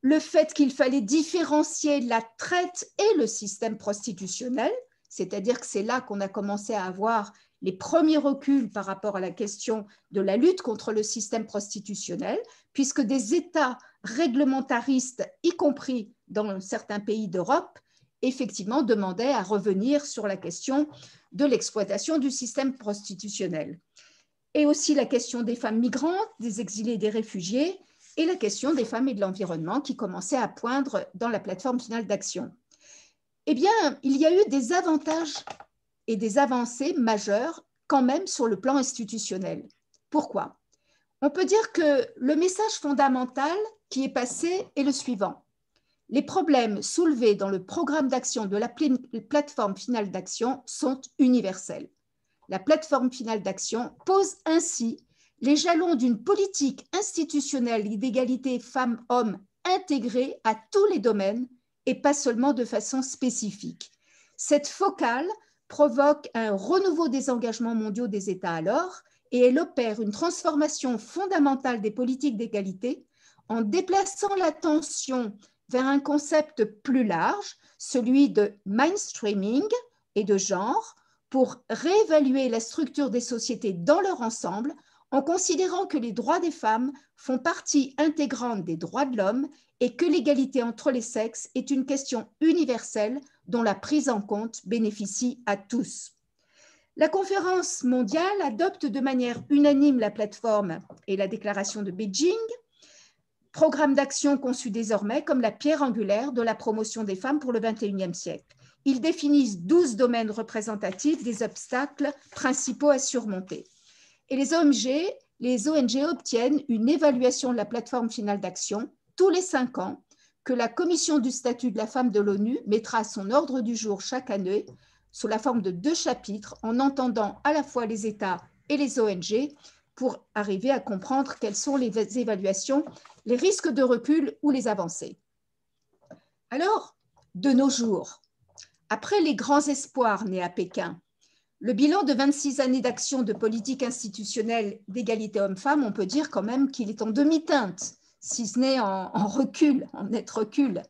le fait qu'il fallait différencier la traite et le système prostitutionnel, c'est-à-dire que c'est là qu'on a commencé à avoir les premiers reculs par rapport à la question de la lutte contre le système prostitutionnel, puisque des États réglementaristes, y compris dans certains pays d'Europe, effectivement demandaient à revenir sur la question de l'exploitation du système prostitutionnel. Et aussi la question des femmes migrantes, des exilés et des réfugiés, et la question des femmes et de l'environnement qui commençait à poindre dans la plateforme finale d'action. Eh bien, il y a eu des avantages et des avancées majeures quand même sur le plan institutionnel. Pourquoi? On peut dire que le message fondamental qui est passé est le suivant. Les problèmes soulevés dans le programme d'action de la plateforme finale d'action sont universels. La plateforme finale d'action pose ainsi les jalons d'une politique institutionnelle d'égalité femmes-hommes intégrée à tous les domaines et pas seulement de façon spécifique. Cette focale provoque un renouveau des engagements mondiaux des États alors et elle opère une transformation fondamentale des politiques d'égalité en déplaçant l'attention vers un concept plus large, celui de mainstreaming et de genre, pour réévaluer la structure des sociétés dans leur ensemble en considérant que les droits des femmes font partie intégrante des droits de l'homme et que l'égalité entre les sexes est une question universelle dont la prise en compte bénéficie à tous. La conférence mondiale adopte de manière unanime la plateforme et la déclaration de Beijing, programme d'action conçu désormais comme la pierre angulaire de la promotion des femmes pour le XXIe siècle. Ils définissent 12 domaines représentatifs des obstacles principaux à surmonter. Et les ONG obtiennent une évaluation de la plateforme finale d'action tous les 5 ans que la Commission du statut de la femme de l'ONU mettra à son ordre du jour chaque année sous la forme de 2 chapitres en entendant à la fois les États et les ONG pour arriver à comprendre quelles sont les évaluations, les risques de recul ou les avancées. Alors, de nos jours, après les grands espoirs nés à Pékin, le bilan de 26 années d'action de politique institutionnelle d'égalité hommes-femmes, on peut dire quand même qu'il est en demi-teinte, si ce n'est en recul, en net recul.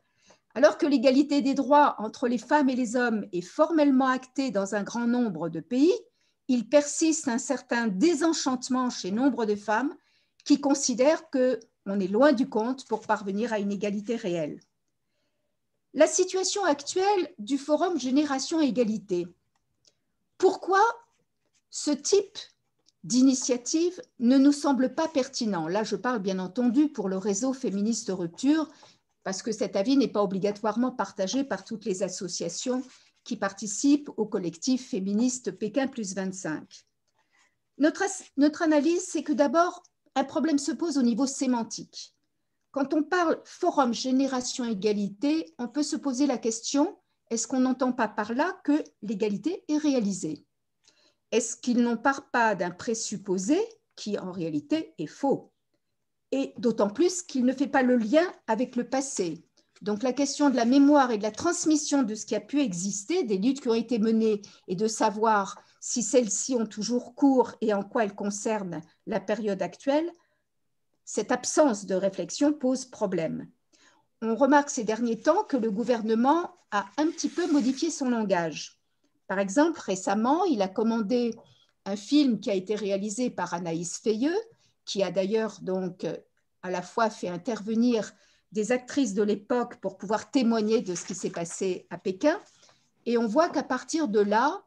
Alors que l'égalité des droits entre les femmes et les hommes est formellement actée dans un grand nombre de pays, il persiste un certain désenchantement chez nombre de femmes qui considèrent qu'on est loin du compte pour parvenir à une égalité réelle. La situation actuelle du Forum Génération Égalité. Pourquoi ce type d'initiative ne nous semble pas pertinent? Là, je parle bien entendu pour le réseau féministe Rupture, parce que cet avis n'est pas obligatoirement partagé par toutes les associations qui participent au collectif féministe Pékin plus 25. Notre analyse, c'est que d'abord, un problème se pose au niveau sémantique. Quand on parle Forum Génération Égalité, on peut se poser la question, est-ce qu'on n'entend pas par là que l'égalité est réalisée? Est-ce qu'il n'en part pas d'un présupposé qui en réalité est faux? Et d'autant plus qu'il ne fait pas le lien avec le passé. Donc la question de la mémoire et de la transmission de ce qui a pu exister, des luttes qui ont été menées et de savoir si celles-ci ont toujours cours et en quoi elles concernent la période actuelle, cette absence de réflexion pose problème. On remarque ces derniers temps que le gouvernement a un petit peu modifié son langage. Par exemple, récemment, il a commandé un film qui a été réalisé par Anaïs Feilleux, qui a d'ailleurs donc à la fois fait intervenir des actrices de l'époque pour pouvoir témoigner de ce qui s'est passé à Pékin. Et on voit qu'à partir de là,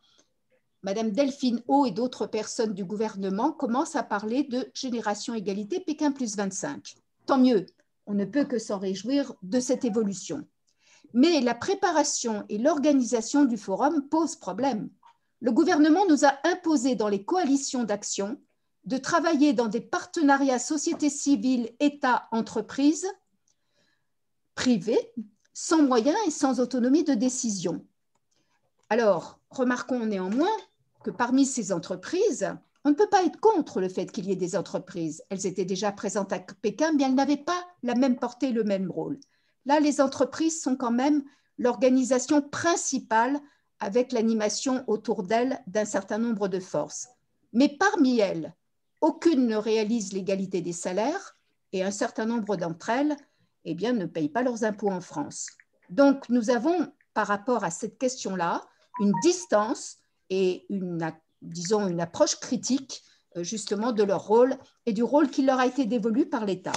Madame Delphine O et d'autres personnes du gouvernement commencent à parler de génération égalité Pékin plus 25. Tant mieux, on ne peut que s'en réjouir de cette évolution. Mais la préparation et l'organisation du forum posent problème. Le gouvernement nous a imposé dans les coalitions d'action de travailler dans des partenariats société civile, État, entreprises, privées, sans moyens et sans autonomie de décision. Alors, remarquons néanmoins que parmi ces entreprises, on ne peut pas être contre le fait qu'il y ait des entreprises. Elles étaient déjà présentes à Pékin, mais elles n'avaient pas la même portée, le même rôle. Là, les entreprises sont quand même l'organisation principale avec l'animation autour d'elles d'un certain nombre de forces. Mais parmi elles, aucune ne réalise l'égalité des salaires et un certain nombre d'entre elles eh bien, ne payent pas leurs impôts en France. Donc, nous avons, par rapport à cette question-là, une distance et disons une approche critique justement de leur rôle et du rôle qui leur a été dévolu par l'État.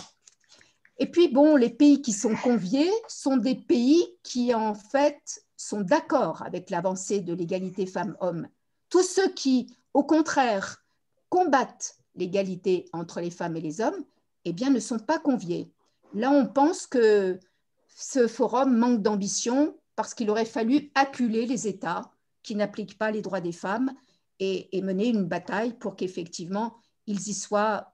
Et puis, bon, les pays qui sont conviés sont des pays qui, en fait, sont d'accord avec l'avancée de l'égalité femmes-hommes. Tous ceux qui, au contraire, combattent l'égalité entre les femmes et les hommes, eh bien, ne sont pas conviés. Là, on pense que ce forum manque d'ambition parce qu'il aurait fallu acculer les États qui n'appliquent pas les droits des femmes et mener une bataille pour qu'effectivement, ils y soient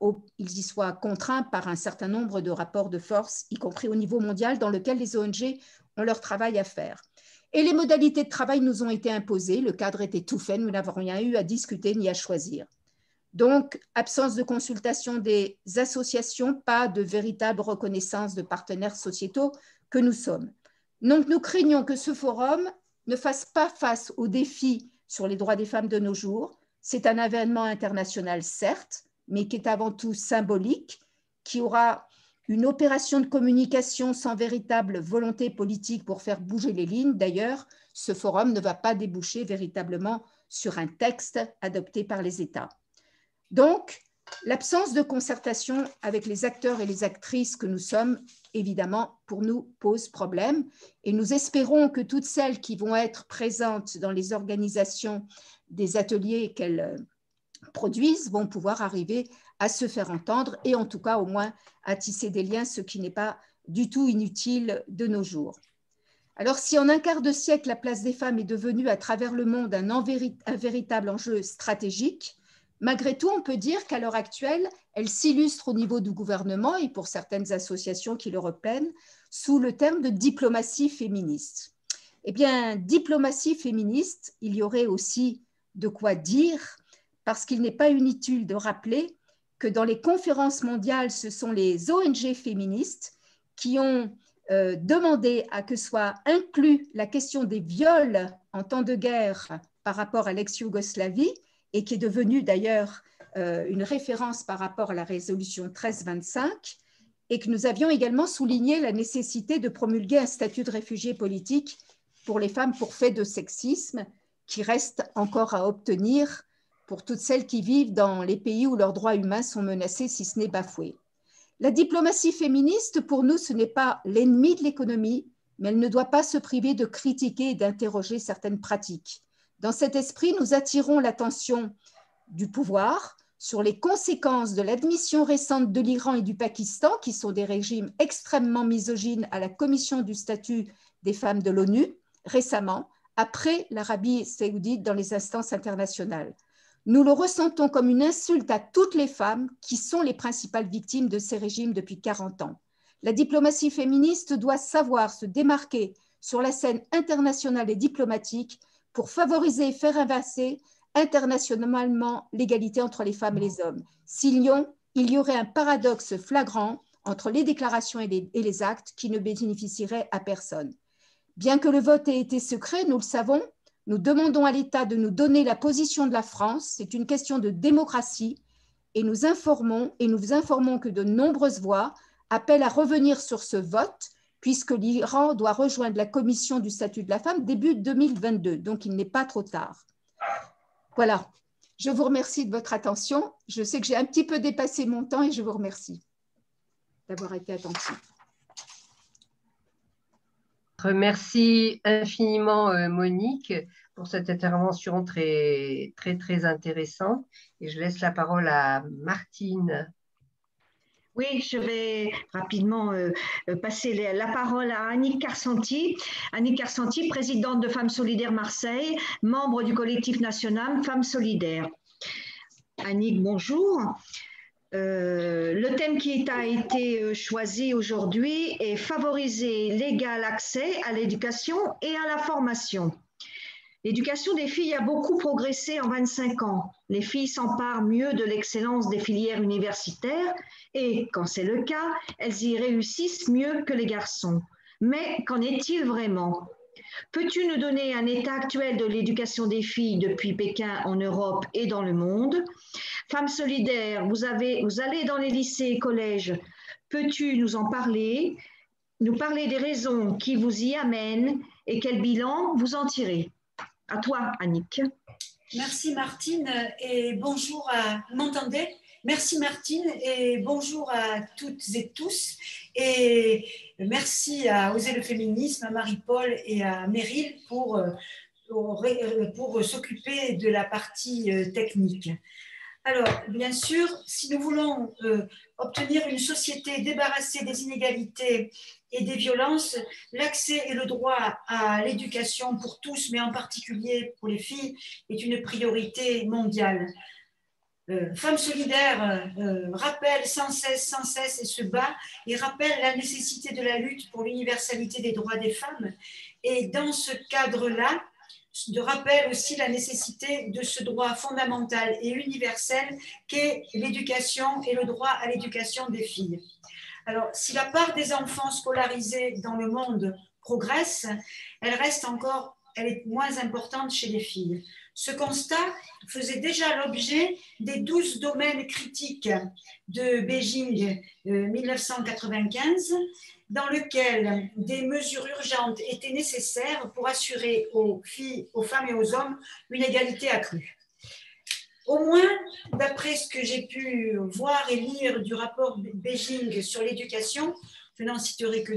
contraints par un certain nombre de rapports de force, y compris au niveau mondial, dans lequel les ONG ont leur travail à faire. Et les modalités de travail nous ont été imposées, le cadre était tout fait, nous n'avons rien eu à discuter ni à choisir. Donc, absence de consultation des associations, pas de véritable reconnaissance de partenaires sociétaux que nous sommes. Donc, nous craignons que ce forum ne fasse pas face aux défis sur les droits des femmes de nos jours. C'est un événement international, certes, mais qui est avant tout symbolique, qui aura une opération de communication sans véritable volonté politique pour faire bouger les lignes. D'ailleurs, ce forum ne va pas déboucher véritablement sur un texte adopté par les États. Donc, l'absence de concertation avec les acteurs et les actrices que nous sommes, évidemment, pour nous, pose problème. Et nous espérons que toutes celles qui vont être présentes dans les organisations des ateliers qu'elles produisent vont pouvoir arriver à se faire entendre et en tout cas, au moins, à tisser des liens, ce qui n'est pas du tout inutile de nos jours. Alors, si en un quart de siècle, la place des femmes est devenue à travers le monde un véritable enjeu stratégique, malgré tout, on peut dire qu'à l'heure actuelle, elle s'illustre au niveau du gouvernement et pour certaines associations qui le reprennent sous le terme de diplomatie féministe. Eh bien, diplomatie féministe, il y aurait aussi de quoi dire parce qu'il n'est pas inutile de rappeler que dans les conférences mondiales, ce sont les ONG féministes qui ont demandé à que soit inclus la question des viols en temps de guerre par rapport à l'ex-Yougoslavie et qui est devenue d'ailleurs une référence par rapport à la résolution 1325 et que nous avions également souligné la nécessité de promulguer un statut de réfugié politique pour les femmes pour fait de sexisme qui reste encore à obtenir pour toutes celles qui vivent dans les pays où leurs droits humains sont menacés, si ce n'est bafoués. La diplomatie féministe, pour nous, ce n'est pas l'ennemi de l'économie, mais elle ne doit pas se priver de critiquer et d'interroger certaines pratiques. Dans cet esprit, nous attirons l'attention du pouvoir sur les conséquences de l'admission récente de l'Iran et du Pakistan, qui sont des régimes extrêmement misogynes, à la Commission du statut des femmes de l'ONU, récemment, après l'Arabie saoudite dans les instances internationales. Nous le ressentons comme une insulte à toutes les femmes qui sont les principales victimes de ces régimes depuis 40 ans. La diplomatie féministe doit savoir se démarquer sur la scène internationale et diplomatique pour favoriser et faire avancer internationalement l'égalité entre les femmes et les hommes. Sinon, il y aurait un paradoxe flagrant entre les déclarations et les actes qui ne bénéficieraient à personne. Bien que le vote ait été secret, nous le savons, nous demandons à l'État de nous donner la position de la France. C'est une question de démocratie et nous informons que de nombreuses voix appellent à revenir sur ce vote puisque l'Iran doit rejoindre la commission du statut de la femme début 2022. Donc, il n'est pas trop tard. Voilà. Je vous remercie de votre attention. Je sais que j'ai un petit peu dépassé mon temps et je vous remercie d'avoir été attentif. Merci infiniment Monique pour cette intervention très intéressante. Et je laisse la parole à Martine. Oui, je vais rapidement passer la parole à Annick Carsanti. Annick Carsanti, présidente de Femmes Solidaires Marseille, membre du collectif national Femmes Solidaires. Annick, bonjour. Le thème qui a été choisi aujourd'hui est favoriser l'égal accès à l'éducation et à la formation. L'éducation des filles a beaucoup progressé en 25 ans. Les filles s'emparent mieux de l'excellence des filières universitaires et, quand c'est le cas, elles y réussissent mieux que les garçons. Mais qu'en est-il vraiment ? Peux-tu nous donner un état actuel de l'éducation des filles depuis Pékin en Europe et dans le monde ? Femmes solidaires, vous allez dans les lycées et collèges. Peux-tu nous en parler, nous parler des raisons qui vous y amènent et quel bilan vous en tirez ? À toi, Annick. Merci Martine et bonjour à... Vous m'entendez ? Merci Martine et bonjour à toutes et tous. Et merci à Oser le féminisme, à Marie-Paul et à Meryl pour s'occuper de la partie technique. Alors, bien sûr, si nous voulons obtenir une société débarrassée des inégalités et des violences, l'accès et le droit à l'éducation pour tous, mais en particulier pour les filles, est une priorité mondiale. Femmes solidaires rappellent sans cesse et se bat et rappellent la nécessité de la lutte pour l'universalité des droits des femmes. Et dans ce cadre-là, de rappel aussi la nécessité de ce droit fondamental et universel qu'est l'éducation et le droit à l'éducation des filles. Alors, si la part des enfants scolarisés dans le monde progresse, elle est moins importante chez les filles. Ce constat faisait déjà l'objet des 12 domaines critiques de Beijing 1995, dans lequel des mesures urgentes étaient nécessaires pour assurer aux filles, aux femmes et aux hommes une égalité accrue. Au moins, d'après ce que j'ai pu voir et lire du rapport Beijing sur l'éducation, je n'en citerai que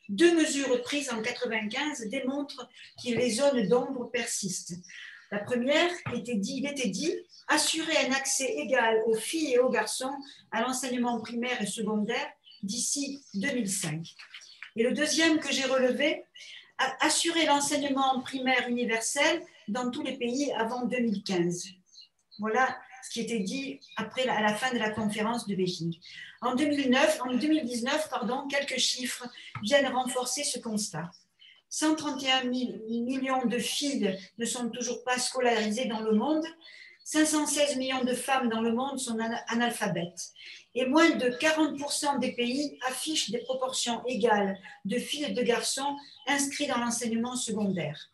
deux mesures prises en 1995 démontrent que les zones d'ombre persistent. La première, il était dit, assurer un accès égal aux filles et aux garçons à l'enseignement primaire et secondaire d'ici 2005. Et le deuxième que j'ai relevé, assurer l'enseignement primaire universel dans tous les pays avant 2015. Voilà ce qui était dit à la fin de la conférence de Beijing. En 2019, quelques chiffres viennent renforcer ce constat. 131 millions de filles ne sont toujours pas scolarisées dans le monde, 516 millions de femmes dans le monde sont analphabètes et moins de 40% des pays affichent des proportions égales de filles et de garçons inscrits dans l'enseignement secondaire.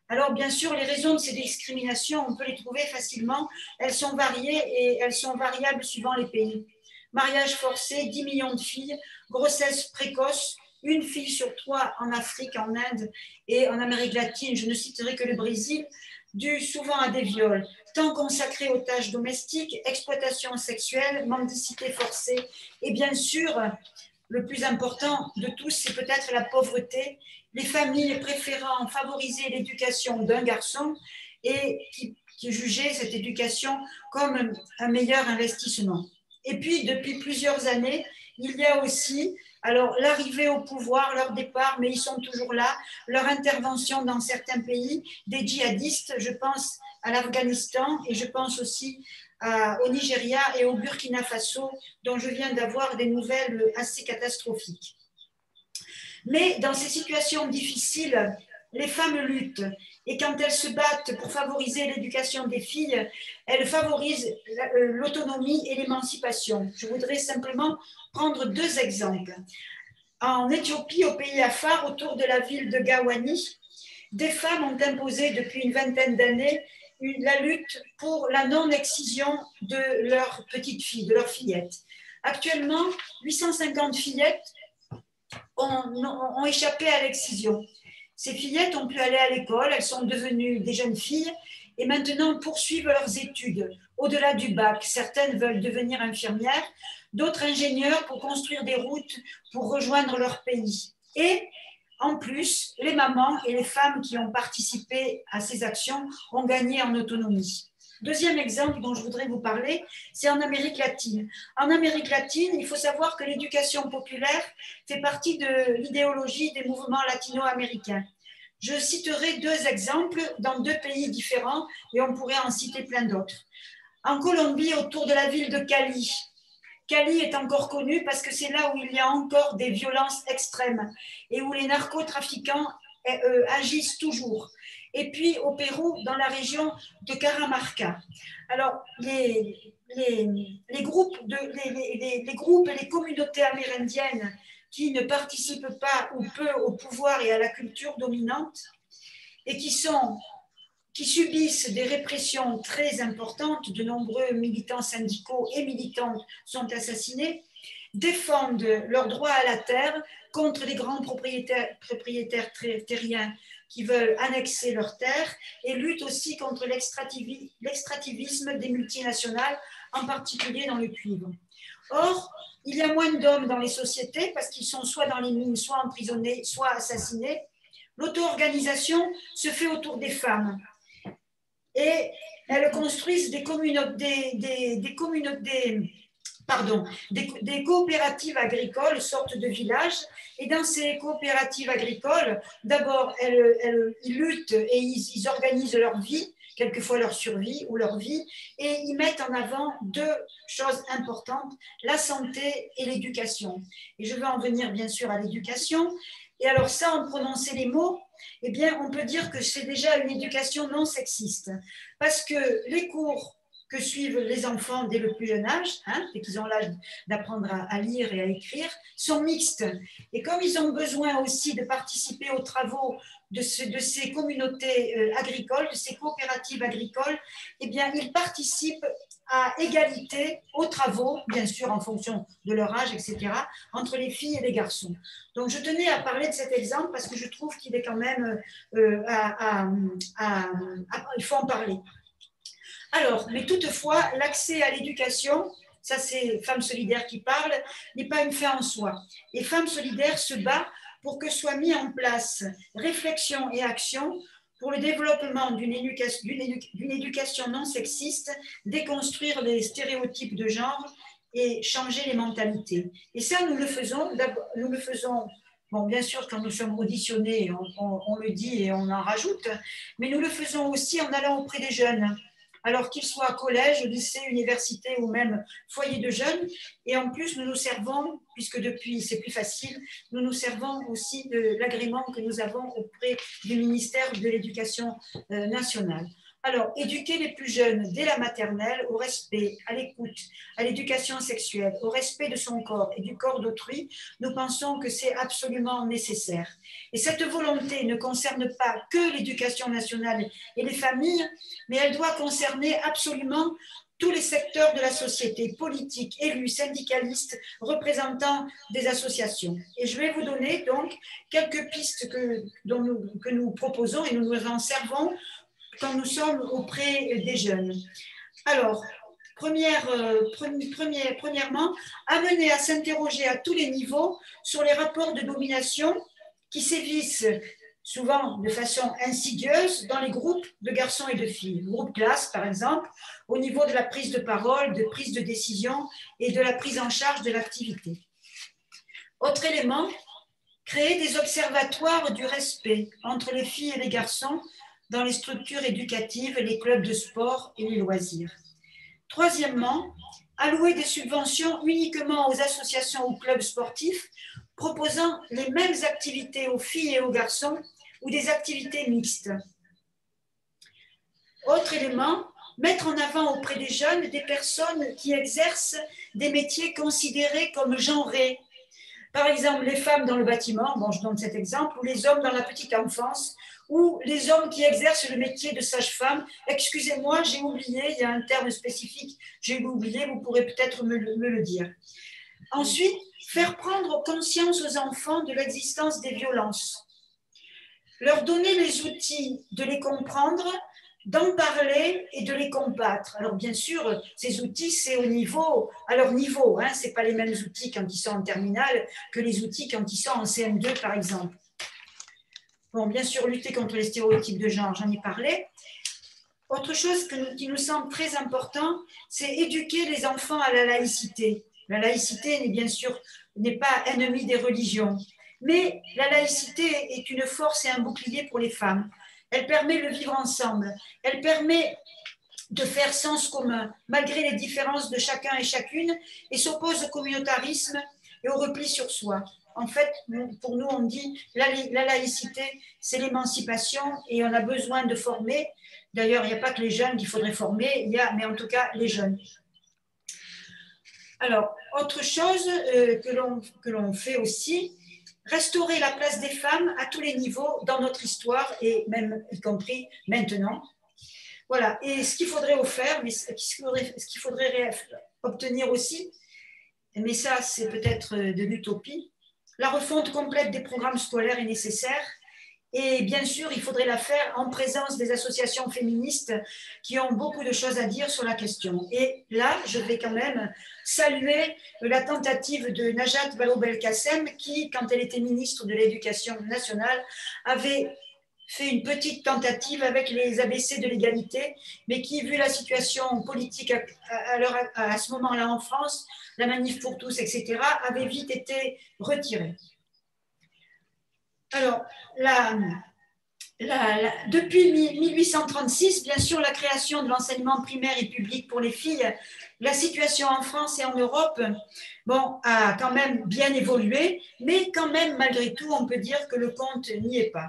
Alors, bien sûr, les raisons de ces discriminations, on peut les trouver facilement. Elles sont variées et elles sont variables suivant les pays. Mariage forcé, 10 millions de filles, grossesse précoce, une fille sur 3 en Afrique, en Inde et en Amérique latine, je ne citerai que le Brésil, dû souvent à des viols, temps consacré aux tâches domestiques, exploitation sexuelle, mendicité forcée et bien sûr, le plus important de tous, c'est peut-être la pauvreté, les familles préférant favoriser l'éducation d'un garçon et qui jugeaient cette éducation comme un meilleur investissement. Et puis, depuis plusieurs années, il y a aussi l'arrivée au pouvoir, leur départ, mais ils sont toujours là, leur intervention dans certains pays, des djihadistes, je pense à l'Afghanistan et je pense aussi au Nigeria et au Burkina Faso, dont je viens d'avoir des nouvelles assez catastrophiques. Mais dans ces situations difficiles, les femmes luttent et quand elles se battent pour favoriser l'éducation des filles, elles favorisent l'autonomie et l'émancipation. Je voudrais simplement prendre 2 exemples. En Éthiopie, au pays Afar, autour de la ville de Gawani, des femmes ont imposé depuis une vingtaine d'années la lutte pour la non-excision de leurs petites filles, de leurs fillettes. Actuellement, 850 fillettes ont échappé à l'excision. Ces fillettes ont pu aller à l'école, elles sont devenues des jeunes filles et maintenant poursuivent leurs études. Au-delà du bac, certaines veulent devenir infirmières, d'autres ingénieurs pour construire des routes pour rejoindre leur pays. Et en plus, les mamans et les femmes qui ont participé à ces actions ont gagné en autonomie. Deuxième exemple dont je voudrais vous parler, c'est en Amérique latine. En Amérique latine, il faut savoir que l'éducation populaire fait partie de l'idéologie des mouvements latino-américains. Je citerai deux exemples dans deux pays différents et on pourrait en citer plein d'autres. En Colombie, autour de la ville de Cali. Cali est encore connu parce que c'est là où il y a encore des violences extrêmes et où les narcotrafiquants agissent toujours. Et puis au Pérou, dans la région de Caramarca. Alors, les groupes et les communautés amérindiennes qui ne participent pas ou peu au pouvoir et à la culture dominante et qui subissent des répressions très importantes, de nombreux militants syndicaux et militantes sont assassinés, défendent leur droit à la terre contre les grands propriétaires terriens qui veulent annexer leurs terres et luttent aussi contre l'extractivisme des multinationales, en particulier dans le cuivre. Or, il y a moins d'hommes dans les sociétés parce qu'ils sont soit dans les mines, soit emprisonnés, soit assassinés. L'auto-organisation se fait autour des femmes et elles construisent des coopératives agricoles, sortes de villages. Et dans ces coopératives agricoles, d'abord, ils luttent et ils organisent leur vie, quelquefois leur survie ou leur vie, et ils mettent en avant deux choses importantes, la santé et l'éducation. Et je vais en venir bien sûr à l'éducation. Et alors ça, en prononçant les mots, eh bien, on peut dire que c'est déjà une éducation non sexiste. Parce que les cours que suivent les enfants dès le plus jeune âge, dès qu'ils ont l'âge d'apprendre à lire et à écrire, sont mixtes. Et comme ils ont besoin aussi de participer aux travaux de ces communautés agricoles, de ces coopératives agricoles, eh bien, ils participent à égalité aux travaux, bien sûr en fonction de leur âge, etc., entre les filles et les garçons. Donc, je tenais à parler de cet exemple parce que je trouve qu'il est quand même, il faut en parler. Alors, mais toutefois, l'accès à l'éducation, ça c'est Femmes Solidaires qui parle, n'est pas une fin en soi. Et Femmes Solidaires se bat pour que soit mis en place réflexion et action pour le développement d'une éducation non sexiste, déconstruire les stéréotypes de genre et changer les mentalités. Et ça, nous le faisons, bon, bien sûr, quand nous sommes auditionnés, on le dit et on en rajoute, mais nous le faisons aussi en allant auprès des jeunes, alors qu'ils soient collège, lycée, université ou même foyer de jeunes. Et en plus, nous nous servons, puisque depuis c'est plus facile, nous nous servons aussi de l'agrément que nous avons auprès du ministère de l'Éducation nationale. Alors, éduquer les plus jeunes dès la maternelle au respect, à l'écoute, à l'éducation sexuelle, au respect de son corps et du corps d'autrui, nous pensons que c'est absolument nécessaire. Et cette volonté ne concerne pas que l'éducation nationale et les familles, mais elle doit concerner absolument tous les secteurs de la société, politiques, élus, syndicalistes, représentants des associations. Et je vais vous donner donc quelques pistes que nous proposons et nous nous en servons quand nous sommes auprès des jeunes. Alors, premièrement, amener à s'interroger à tous les niveaux sur les rapports de domination qui sévissent souvent de façon insidieuse dans les groupes de garçons et de filles. Groupe classe, par exemple, au niveau de la prise de parole, de prise de décision et de la prise en charge de l'activité. Autre élément, créer des observatoires du respect entre les filles et les garçons dans les structures éducatives, les clubs de sport et les loisirs. Troisièmement, allouer des subventions uniquement aux associations ou clubs sportifs proposant les mêmes activités aux filles et aux garçons ou des activités mixtes. Autre élément, mettre en avant auprès des jeunes des personnes qui exercent des métiers considérés comme genrés. Par exemple, les femmes dans le bâtiment, bon, je donne cet exemple, ou les hommes dans la petite enfance, ou les hommes qui exercent le métier de sage-femme. Excusez-moi, j'ai oublié, il y a un terme spécifique, j'ai oublié, vous pourrez peut-être me le dire. Ensuite, faire prendre conscience aux enfants de l'existence des violences. Leur donner les outils de les comprendre, d'en parler et de les combattre. Alors bien sûr, ces outils, c'est à leur niveau. Hein, ce n'est pas les mêmes outils quand ils sont en terminale que les outils quand ils sont en CM2, par exemple. Bon, bien sûr, lutter contre les stéréotypes de genre, j'en ai parlé. Autre chose qui nous semble très important, c'est éduquer les enfants à la laïcité. La laïcité, bien sûr, n'est pas ennemie des religions, mais la laïcité est une force et un bouclier pour les femmes. Elle permet le vivre ensemble, elle permet de faire sens commun, malgré les différences de chacun et chacune, et s'oppose au communautarisme et au repli sur soi. En fait, pour nous, on dit la laïcité, c'est l'émancipation et on a besoin de former. D'ailleurs, il n'y a pas que les jeunes qu'il faudrait former, mais en tout cas les jeunes. Alors, autre chose que l'on fait aussi, restaurer la place des femmes à tous les niveaux dans notre histoire et même y compris maintenant. Voilà, et ce qu'il faudrait faire, mais ce qu'il faudrait obtenir aussi, mais ça c'est peut-être de l'utopie, la refonte complète des programmes scolaires est nécessaire. Et bien sûr, il faudrait la faire en présence des associations féministes qui ont beaucoup de choses à dire sur la question. Et là, je vais quand même saluer la tentative de Najat Vallaud-Belkacem qui, quand elle était ministre de l'Éducation nationale, avait fait une petite tentative avec les ABC de l'égalité, mais qui, vu la situation politique à ce moment-là en France, la manif pour tous, etc., avait vite été retirée. Alors, depuis 1836, bien sûr, la création de l'enseignement primaire et public pour les filles, la situation en France et en Europe, bon, a quand même bien évolué, mais quand même, malgré tout, on peut dire que le compte n'y est pas.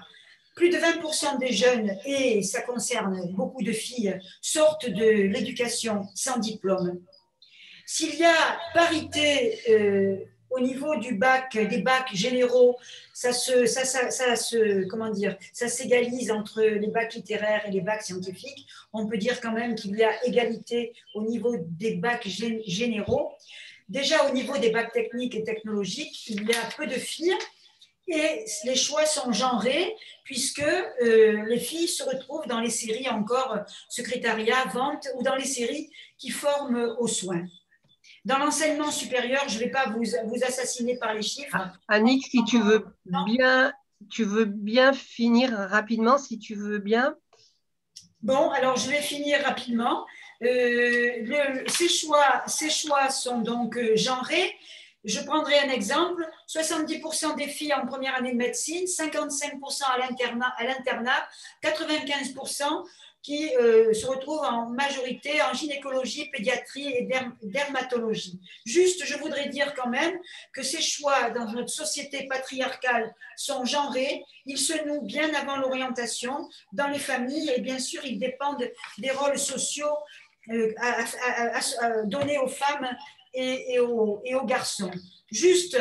Plus de 20% des jeunes, et ça concerne beaucoup de filles, sortent de l'éducation sans diplôme. S'il y a parité au niveau des bacs généraux, ça s'égalise entre les bacs littéraires et les bacs scientifiques. On peut dire quand même qu'il y a égalité au niveau des bacs généraux. Déjà au niveau des bacs techniques et technologiques, il y a peu de filles et les choix sont genrés puisque les filles se retrouvent dans les séries encore secrétariat, vente ou dans les séries qui forment aux soins. Dans l'enseignement supérieur, je ne vais pas vous assassiner par les chiffres. Annick, si tu veux bien finir rapidement, si tu veux bien. Bon, alors je vais finir rapidement. Ces choix sont donc genrés. Je prendrai un exemple. 70% des filles en première année de médecine, 55% à l'internat, 95% qui se retrouvent en majorité en gynécologie, pédiatrie et dermatologie. Juste, je voudrais dire quand même que ces choix dans notre société patriarcale sont genrés, ils se nouent bien avant l'orientation dans les familles et bien sûr, ils dépendent des rôles sociaux donnés aux femmes et aux garçons. Juste,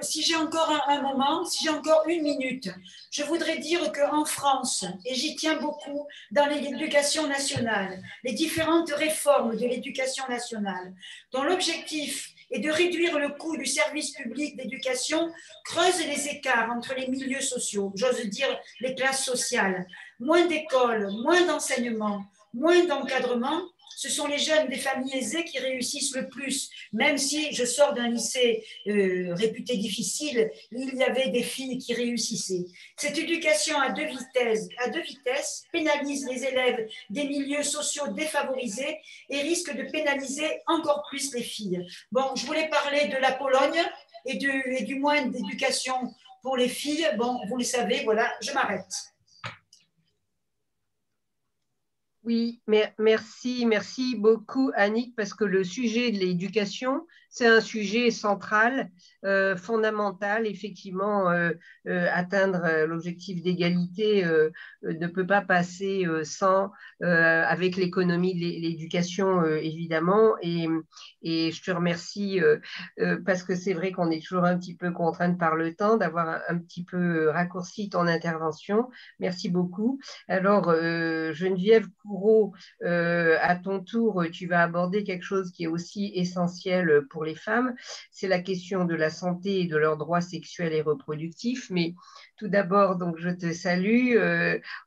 si j'ai encore un moment, si j'ai encore une minute, je voudrais dire qu'en France, et j'y tiens beaucoup, dans l'éducation nationale, les différentes réformes de l'éducation nationale, dont l'objectif est de réduire le coût du service public d'éducation, creusent les écarts entre les milieux sociaux, j'ose dire les classes sociales, moins d'écoles, moins d'enseignement, moins d'encadrement. Ce sont les jeunes des familles aisées qui réussissent le plus. Même si je sors d'un lycée réputé difficile, il y avait des filles qui réussissaient. Cette éducation à deux vitesses pénalise les élèves des milieux sociaux défavorisés et risque de pénaliser encore plus les filles. Bon, je voulais parler de la Pologne et du moins d'éducation pour les filles. Bon, vous le savez, voilà, je m'arrête. Oui, merci beaucoup Annick, parce que le sujet de l'éducation, c'est un sujet central, fondamental. Effectivement, atteindre l'objectif d'égalité ne peut pas passer sans, avec l'économie de l'éducation, évidemment. Et je te remercie parce que c'est vrai qu'on est toujours un petit peu contrainte par le temps, d'avoir un petit peu raccourci ton intervention. Merci beaucoup. Alors, Geneviève Couraud, à ton tour, tu vas aborder quelque chose qui est aussi essentiel pour pour les femmes, c'est la question de la santé et de leurs droits sexuels et reproductifs. Mais tout d'abord, donc, je te salue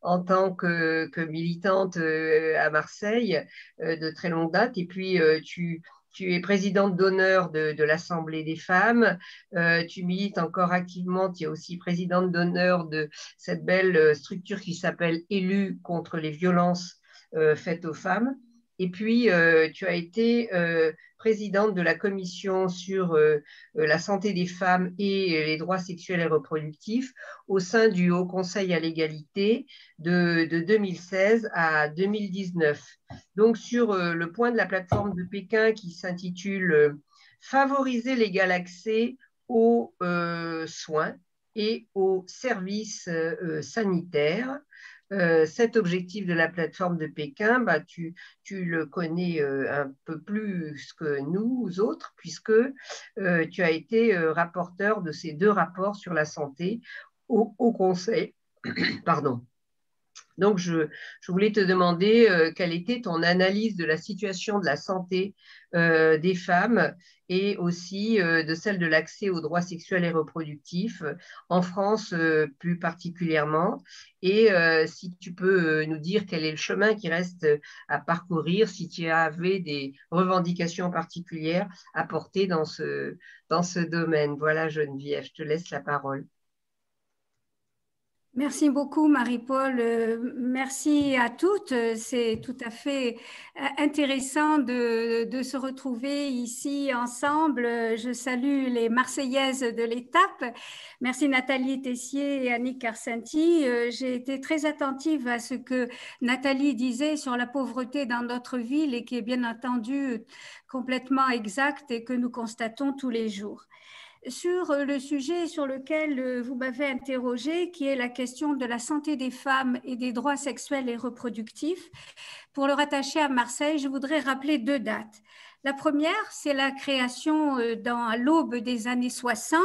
en tant que militante à Marseille de très longue date. Et puis, tu es présidente d'honneur de l'Assemblée des femmes. Tu milites encore activement. Tu es aussi présidente d'honneur de cette belle structure qui s'appelle Élus contre les violences faites aux femmes. Et puis, tu as été présidente de la commission sur la santé des femmes et les droits sexuels et reproductifs au sein du Haut Conseil à l'égalité de 2016 à 2019. Donc, sur le point de la plateforme de Pékin qui s'intitule « Favoriser l'égal accès aux soins et aux services sanitaires », cet objectif de la plateforme de Pékin, bah, tu le connais un peu plus que nous autres, puisque tu as été rapporteur de ces 2 rapports sur la santé au Conseil. Pardon. Donc, je voulais te demander quelle était ton analyse de la situation de la santé des femmes et aussi de celle de l'accès aux droits sexuels et reproductifs en France plus particulièrement. Et si tu peux nous dire quel est le chemin qui reste à parcourir, si tu avais des revendications particulières à porter dans ce domaine. Voilà, Geneviève, je te laisse la parole. Merci beaucoup, Marie-Paul. Merci à toutes. C'est tout à fait intéressant de se retrouver ici ensemble. Je salue les Marseillaises de l'étape. Merci Nathalie Tessier et Annick Karsanti. J'ai été très attentive à ce que Nathalie disait sur la pauvreté dans notre ville et qui est bien entendu complètement exact et que nous constatons tous les jours. Sur le sujet sur lequel vous m'avez interrogé, qui est la question de la santé des femmes et des droits sexuels et reproductifs, pour le rattacher à Marseille, je voudrais rappeler 2 dates. La première, c'est la création à l'aube des années 60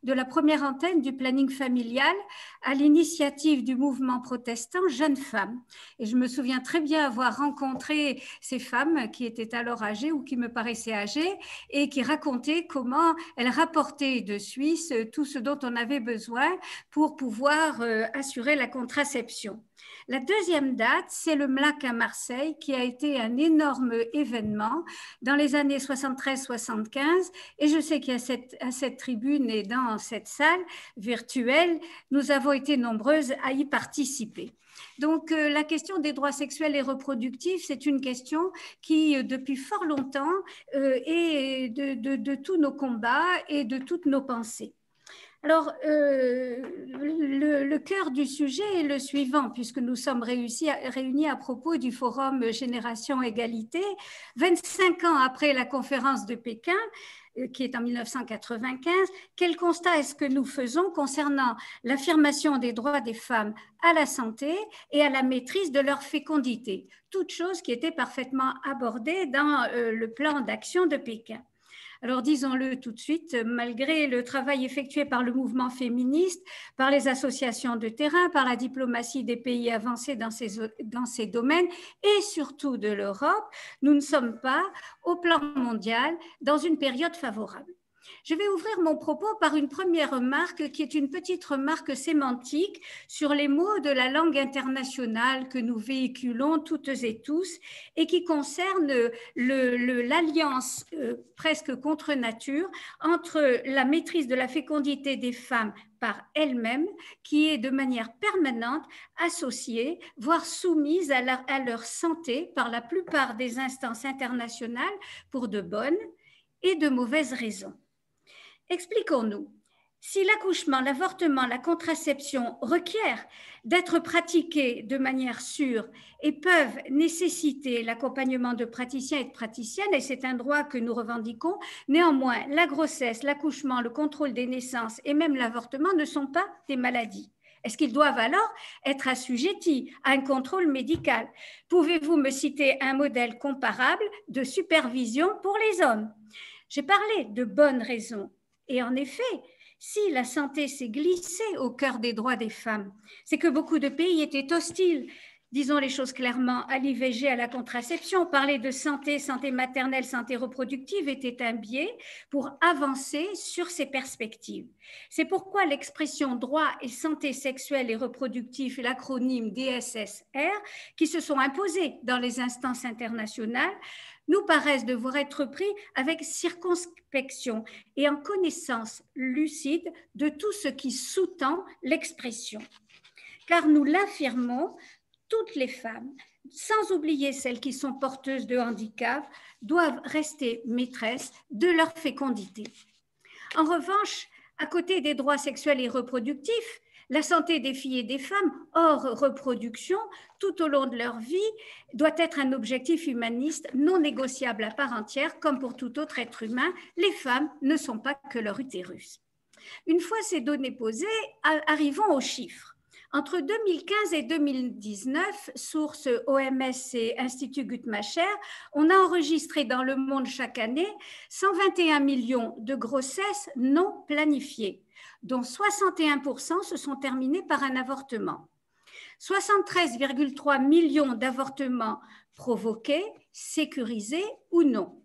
de la première antenne du planning familial à l'initiative du mouvement protestant Jeunes Femmes. Et je me souviens très bien avoir rencontré ces femmes qui étaient alors âgées ou qui me paraissaient âgées et qui racontaient comment elles rapportaient de Suisse tout ce dont on avait besoin pour pouvoir assurer la contraception. La deuxième date, c'est le MLAC à Marseille, qui a été un énorme événement dans les années 73-75. Et je sais qu'à cette tribune et dans cette salle virtuelle, nous avons été nombreuses à y participer. Donc, la question des droits sexuels et reproductifs, c'est une question qui, depuis fort longtemps, est de tous nos combats et de toutes nos pensées. Alors, le cœur du sujet est le suivant, puisque nous sommes réunis à propos du Forum Génération Égalité, 25 ans après la conférence de Pékin, qui est en 1995. Quel constat est-ce que nous faisons concernant l'affirmation des droits des femmes à la santé et à la maîtrise de leur fécondité? Toutes choses qui étaient parfaitement abordées dans le plan d'action de Pékin. Alors, disons-le tout de suite, malgré le travail effectué par le mouvement féministe, par les associations de terrain, par la diplomatie des pays avancés dans ces domaines et surtout de l'Europe, nous ne sommes pas, au plan mondial, dans une période favorable. Je vais ouvrir mon propos par une première remarque qui est une petite remarque sémantique sur les mots de la langue internationale que nous véhiculons toutes et tous et qui concerne l'alliance presque contre nature entre la maîtrise de la fécondité des femmes par elles-mêmes, qui est de manière permanente associée, voire soumise à leur santé par la plupart des instances internationales pour de bonnes et de mauvaises raisons. Expliquons-nous. Si l'accouchement, l'avortement, la contraception requièrent d'être pratiqués de manière sûre et peuvent nécessiter l'accompagnement de praticiens et de praticiennes, et c'est un droit que nous revendiquons, néanmoins, la grossesse, l'accouchement, le contrôle des naissances et même l'avortement ne sont pas des maladies. Est-ce qu'ils doivent alors être assujettis à un contrôle médical? Pouvez-vous me citer un modèle comparable de supervision pour les hommes? J'ai parlé de bonnes raisons. Et en effet, si la santé s'est glissée au cœur des droits des femmes, c'est que beaucoup de pays étaient hostiles disons les choses clairement, à l'IVG, à la contraception. Parler de santé, santé maternelle, santé reproductive était un biais pour avancer sur ces perspectives. C'est pourquoi l'expression droit et santé sexuelle et reproductive et l'acronyme DSSR, qui se sont imposés dans les instances internationales, nous paraissent devoir être pris avec circonspection et en connaissance lucide de tout ce qui sous-tend l'expression. Car nous l'affirmons, toutes les femmes, sans oublier celles qui sont porteuses de handicap, doivent rester maîtresses de leur fécondité. En revanche, à côté des droits sexuels et reproductifs, la santé des filles et des femmes hors reproduction tout au long de leur vie doit être un objectif humaniste non négociable à part entière, comme pour tout autre être humain. Les femmes ne sont pas que leur utérus. Une fois ces données posées, arrivons aux chiffres. Entre 2015 et 2019, source OMS et Institut Guttmacher, on a enregistré dans le monde chaque année 121 millions de grossesses non planifiées, dont 61% se sont terminées par un avortement. 73,3 millions d'avortements provoqués, sécurisés ou non.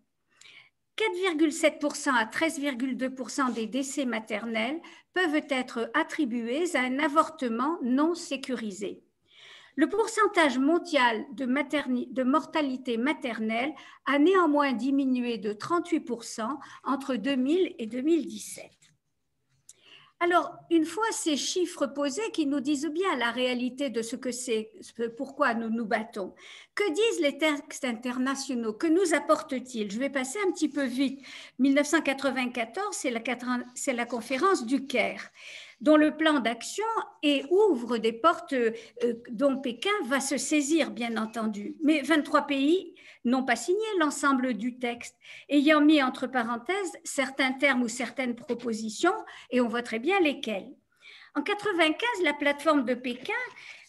4,7% à 13,2% des décès maternels peuvent être attribués à un avortement non sécurisé. Le pourcentage mondial de mortalité maternelle a néanmoins diminué de 38% entre 2000 et 2017. Alors, une fois ces chiffres posés qui nous disent bien la réalité de ce que c'est, pourquoi nous nous battons, que disent les textes internationaux? Que nous apportent-ils? Je vais passer un petit peu vite. 1994, c'est la conférence du Caire, dont le plan d'action ouvre des portes dont Pékin va se saisir, bien entendu. Mais 23 pays n'ont pas signé l'ensemble du texte, ayant mis entre parenthèses certains termes ou certaines propositions, et on voit très bien lesquels. En 1995, la plateforme de Pékin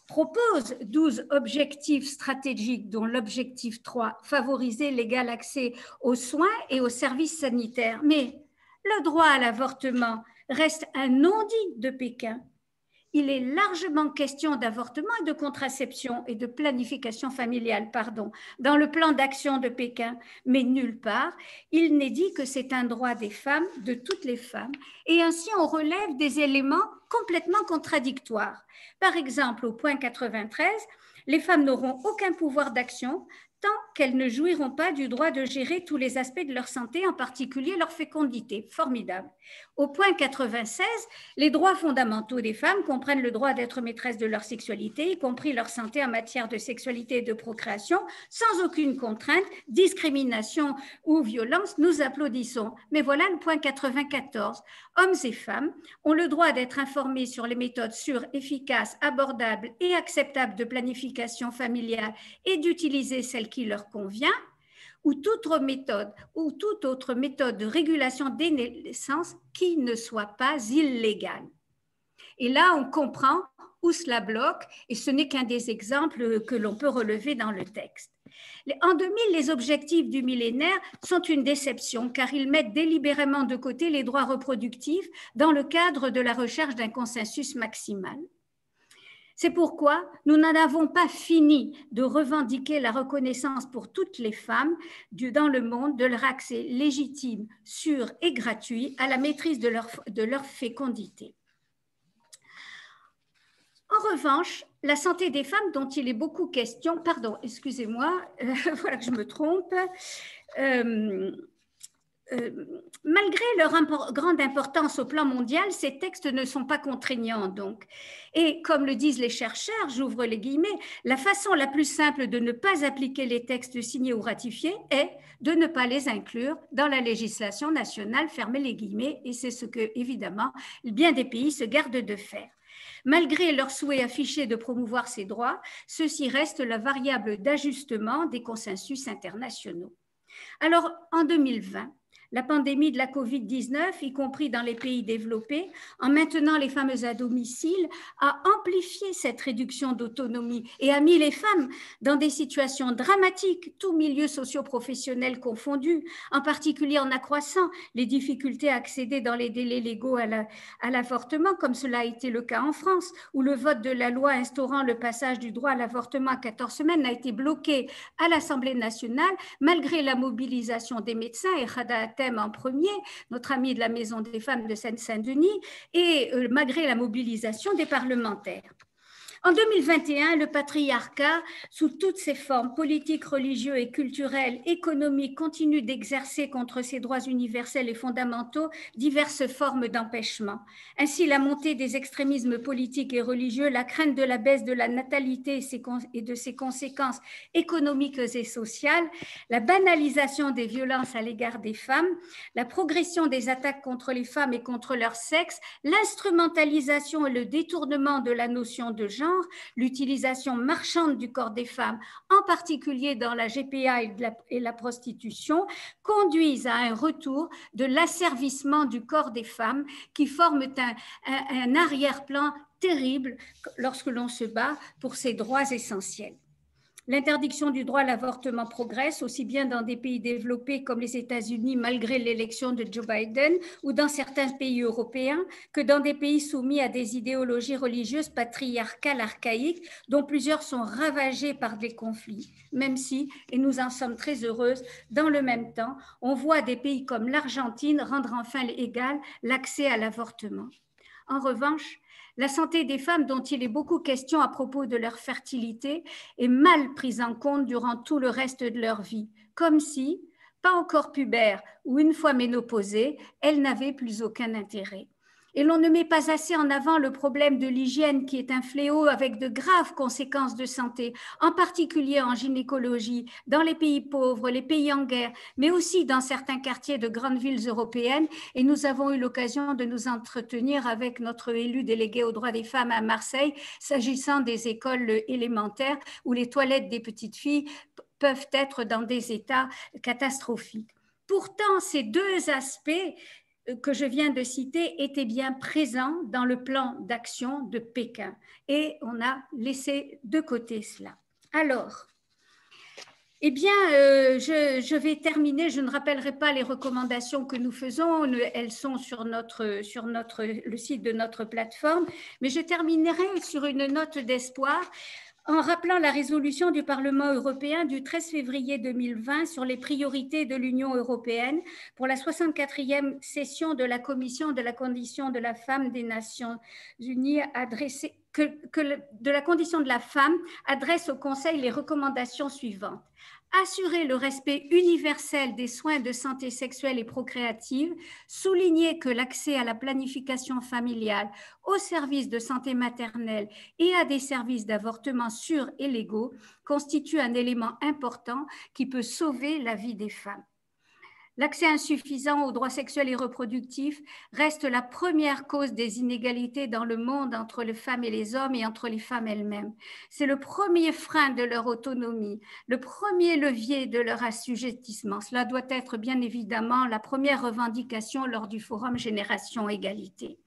propose 12 objectifs stratégiques, dont l'objectif 3, favoriser l'égal accès aux soins et aux services sanitaires. Mais le droit à l'avortement reste un non-dit de Pékin. Il est largement question d'avortement et de contraception et de planification familiale, dans le plan d'action de Pékin, mais nulle part, il n'est dit que c'est un droit des femmes, de toutes les femmes, et ainsi on relève des éléments complètement contradictoires. Par exemple, au point 93, les femmes n'auront aucun pouvoir d'action tant qu'elles ne jouiront pas du droit de gérer tous les aspects de leur santé, en particulier leur fécondité. Formidable. Au point 96, les droits fondamentaux des femmes comprennent le droit d'être maîtresse de leur sexualité, y compris leur santé en matière de sexualité et de procréation, sans aucune contrainte, discrimination ou violence. Nous applaudissons. Mais voilà le point 94. Hommes et femmes ont le droit d'être informés sur les méthodes sûres, efficaces, abordables et acceptables de planification familiale et d'utiliser celles qui leur convient, ou toute autre méthode de régulation des naissances qui ne soit pas illégale. Et là, on comprend où cela bloque, et ce n'est qu'un des exemples que l'on peut relever dans le texte. En 2000, les objectifs du millénaire sont une déception, car ils mettent délibérément de côté les droits reproductifs dans le cadre de la recherche d'un consensus maximal. C'est pourquoi nous n'en avons pas fini de revendiquer la reconnaissance pour toutes les femmes dans le monde de leur accès légitime, sûr et gratuit à la maîtrise de leur fécondité. En revanche, la santé des femmes dont il est beaucoup question, voilà que je me trompe, malgré leur grande importance au plan mondial, ces textes ne sont pas contraignants donc. Et comme le disent les chercheurs, j'ouvre les guillemets, la façon la plus simple de ne pas appliquer les textes signés ou ratifiés est de ne pas les inclure dans la législation nationale, fermez les guillemets, et c'est ce que, évidemment, bien des pays se gardent de faire. Malgré leur souhait affiché de promouvoir ces droits, ceci reste la variable d'ajustement des consensus internationaux. Alors, en 2020, La pandémie de la Covid-19, y compris dans les pays développés, en maintenant les femmes à domicile, a amplifié cette réduction d'autonomie et a mis les femmes dans des situations dramatiques, tous milieux socio-professionnels confondus, en particulier en accroissant les difficultés à accéder dans les délais légaux à l'avortement, comme cela a été le cas en France, où le vote de la loi instaurant le passage du droit à l'avortement à 14 semaines a été bloqué à l'Assemblée nationale, malgré la mobilisation des médecins, et Khada Hatem en premier, notre ami de la Maison des femmes de Seine-Saint-Denis, et malgré la mobilisation des parlementaires. En 2021, le patriarcat, sous toutes ses formes politiques, religieuses et culturelles, économiques, continue d'exercer contre ses droits universels et fondamentaux diverses formes d'empêchement. Ainsi, la montée des extrémismes politiques et religieux, la crainte de la baisse de la natalité et de ses conséquences économiques et sociales, la banalisation des violences à l'égard des femmes, la progression des attaques contre les femmes et contre leur sexe, l'instrumentalisation et le détournement de la notion de genre, l'utilisation marchande du corps des femmes, en particulier dans la GPA et la prostitution, conduisent à un retour de l'asservissement du corps des femmes qui forment un arrière-plan terrible lorsque l'on se bat pour ces droits essentiels. L'interdiction du droit à l'avortement progresse aussi bien dans des pays développés comme les États-Unis malgré l'élection de Joe Biden ou dans certains pays européens que dans des pays soumis à des idéologies religieuses patriarcales archaïques dont plusieurs sont ravagés par des conflits. Même si, et nous en sommes très heureuses, dans le même temps, on voit des pays comme l'Argentine rendre enfin égal l'accès à l'avortement. En revanche, la santé des femmes, dont il est beaucoup question à propos de leur fertilité, est mal prise en compte durant tout le reste de leur vie, comme si, pas encore pubères ou une fois ménopausées, elles n'avaient plus aucun intérêt. Et l'on ne met pas assez en avant le problème de l'hygiène qui est un fléau avec de graves conséquences de santé, en particulier en gynécologie, dans les pays pauvres, les pays en guerre, mais aussi dans certains quartiers de grandes villes européennes. Et nous avons eu l'occasion de nous entretenir avec notre élu délégué aux droits des femmes à Marseille, s'agissant des écoles élémentaires où les toilettes des petites filles peuvent être dans des états catastrophiques. Pourtant, ces deux aspects que je viens de citer étaient bien présents dans le plan d'action de Pékin et on a laissé de côté cela. Alors, eh bien, je vais terminer. Je ne rappellerai pas les recommandations que nous faisons. Elles sont sur le site de notre plateforme. Mais je terminerai sur une note d'espoir en rappelant la résolution du Parlement européen du 13 février 2020 sur les priorités de l'Union européenne pour la 64e session de la Commission de la condition de la femme des Nations Unies de la condition de la femme adresse au Conseil les recommandations suivantes. Assurer le respect universel des soins de santé sexuelle et procréative, souligner que l'accès à la planification familiale, aux services de santé maternelle et à des services d'avortement sûrs et légaux constitue un élément important qui peut sauver la vie des femmes. L'accès insuffisant aux droits sexuels et reproductifs reste la première cause des inégalités dans le monde entre les femmes et les hommes et entre les femmes elles-mêmes. C'est le premier frein de leur autonomie, le premier levier de leur assujettissement. Cela doit être bien évidemment la première revendication lors du Forum Génération Égalité.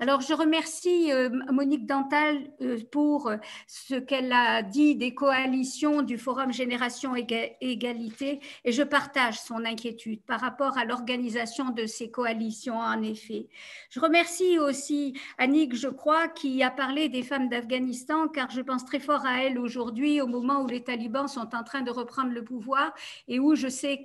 Alors, je remercie Monique Dantal pour ce qu'elle a dit des coalitions du Forum Génération Égalité et je partage son inquiétude par rapport à l'organisation de ces coalitions, en effet. Je remercie aussi Annick, je crois, qui a parlé des femmes d'Afghanistan, car je pense très fort à elles aujourd'hui, au moment où les talibans sont en train de reprendre le pouvoir et où je sais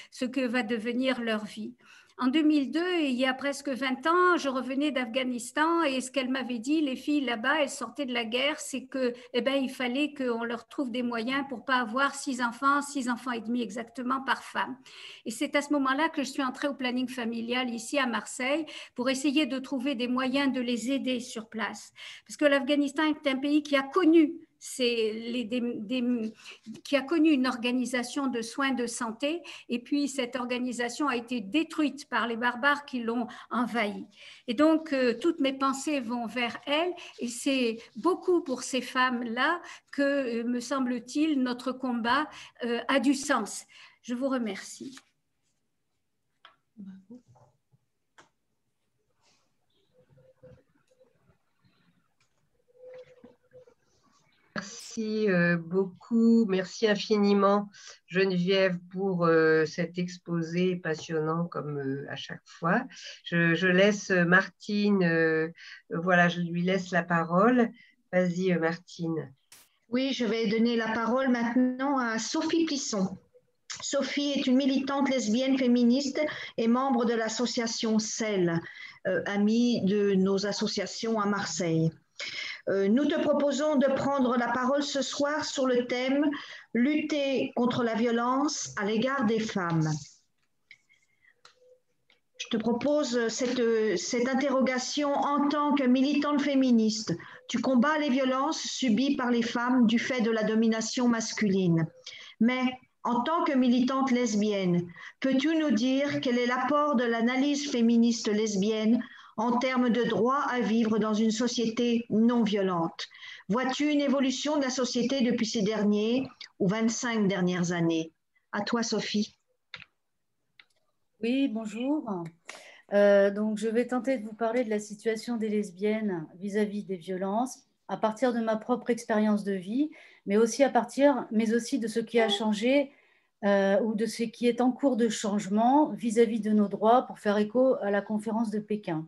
ce que va devenir leur vie. En 2002, il y a presque 20 ans, je revenais d'Afghanistan et ce qu'elle m'avait dit, les filles là-bas, elles sortaient de la guerre, c'est que, il fallait qu'on leur trouve des moyens pour pas avoir 6 enfants et demi exactement par femme. Et c'est à ce moment-là que je suis entrée au planning familial ici à Marseille pour essayer de trouver des moyens de les aider sur place. Parce que l'Afghanistan est un pays qui a connu qui a connu une organisation de soins de santé et puis cette organisation a été détruite par les barbares qui l'ont envahie. Et donc, toutes mes pensées vont vers elles et c'est beaucoup pour ces femmes-là que, me semble-t-il, notre combat a du sens. Je vous remercie. Merci beaucoup, merci infiniment Geneviève pour cet exposé passionnant comme à chaque fois. Je laisse Martine, voilà, je lui laisse la parole. Vas-y Martine. Oui, je vais donner la parole maintenant à Sophie Plisson. Sophie est une militante lesbienne féministe et membre de l'association CEL, amie de nos associations à Marseille. Nous te proposons de prendre la parole ce soir sur le thème « Lutter contre la violence à l'égard des femmes ». Je te propose cette interrogation en tant que militante féministe. Tu combats les violences subies par les femmes du fait de la domination masculine. Mais en tant que militante lesbienne, peux-tu nous dire quel est l'apport de l'analyse féministe lesbienne en termes de droit à vivre dans une société non violente? Vois-tu une évolution de la société depuis ces derniers ou 25 dernières années? À toi, Sophie. Oui, bonjour. Donc, je vais tenter de vous parler de la situation des lesbiennes vis-à-vis des violences à partir de ma propre expérience de vie, mais aussi de ce qui a changé ou de ce qui est en cours de changement vis-à-vis de nos droits pour faire écho à la conférence de Pékin.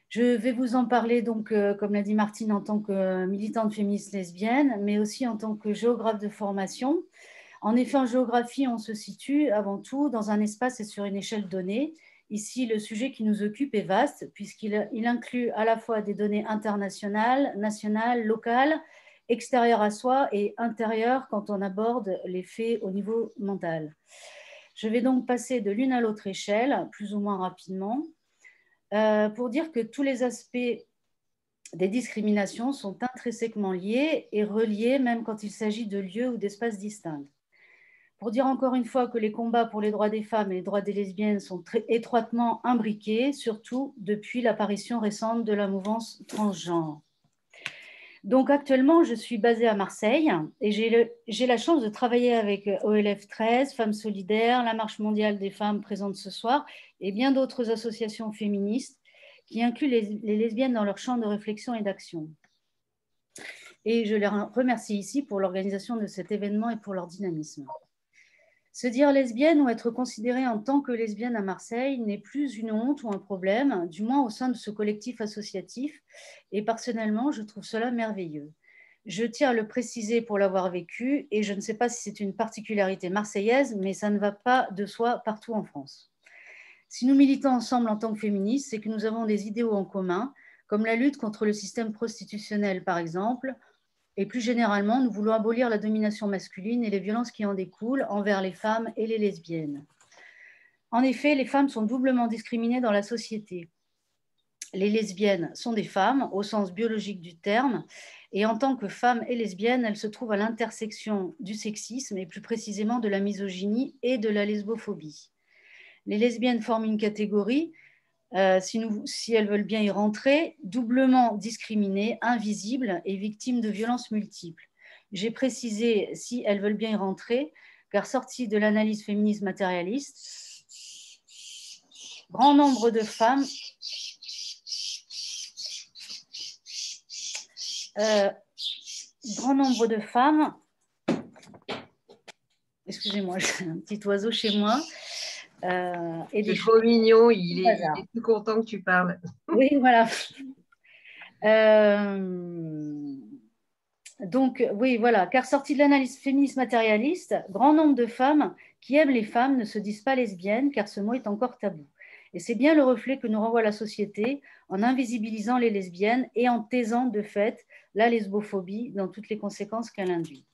Je vais vous en parler donc, comme l'a dit Martine, en tant que militante féministe lesbienne, mais aussi en tant que géographe de formation. En effet, en géographie, on se situe avant tout dans un espace et sur une échelle donnée. Ici, le sujet qui nous occupe est vaste puisqu'il inclut à la fois des données internationales, nationales, locales, extérieures à soi et intérieures quand on aborde les faits au niveau mental. Je vais donc passer de l'une à l'autre échelle, plus ou moins rapidement, pour dire que tous les aspects des discriminations sont intrinsèquement liés et reliés même quand il s'agit de lieux ou d'espaces distincts. Pour dire encore une fois que les combats pour les droits des femmes et les droits des lesbiennes sont très étroitement imbriqués, surtout depuis l'apparition récente de la mouvance transgenre. Donc actuellement, je suis basée à Marseille et j'ai la chance de travailler avec OLF 13, Femmes Solidaires, la Marche mondiale des femmes présente ce soir et bien d'autres associations féministes qui incluent les lesbiennes dans leur champ de réflexion et d'action. Et je les remercie ici pour l'organisation de cet événement et pour leur dynamisme. Se dire lesbienne ou être considérée en tant que lesbienne à Marseille n'est plus une honte ou un problème, du moins au sein de ce collectif associatif. Et personnellement, je trouve cela merveilleux. Je tiens à le préciser pour l'avoir vécu, et je ne sais pas si c'est une particularité marseillaise, mais ça ne va pas de soi partout en France. Si nous militons ensemble en tant que féministes, c'est que nous avons des idéaux en commun, comme la lutte contre le système prostitutionnel, par exemple. Et plus généralement, nous voulons abolir la domination masculine et les violences qui en découlent envers les femmes et les lesbiennes. En effet, les femmes sont doublement discriminées dans la société. Les lesbiennes sont des femmes au sens biologique du terme, et en tant que femmes et lesbiennes, elles se trouvent à l'intersection du sexisme et plus précisément de la misogynie et de la lesbophobie. Les lesbiennes forment une catégorie si elles veulent bien y rentrer, doublement discriminées, invisibles et victimes de violences multiples. J'ai précisé si elles veulent bien y rentrer, car sorties de l'analyse féministe matérialiste, grand nombre de femmes excusez-moi, j'ai un petit oiseau chez moi. C'est trop mignon, il est tout content que tu parles. Oui, voilà. Donc, oui, voilà, car sorti de l'analyse féministe matérialiste, grand nombre de femmes qui aiment les femmes ne se disent pas lesbiennes, car ce mot est encore tabou. Et c'est bien le reflet que nous renvoie la société en invisibilisant les lesbiennes et en taisant de fait la lesbophobie dans toutes les conséquences qu'elle induit.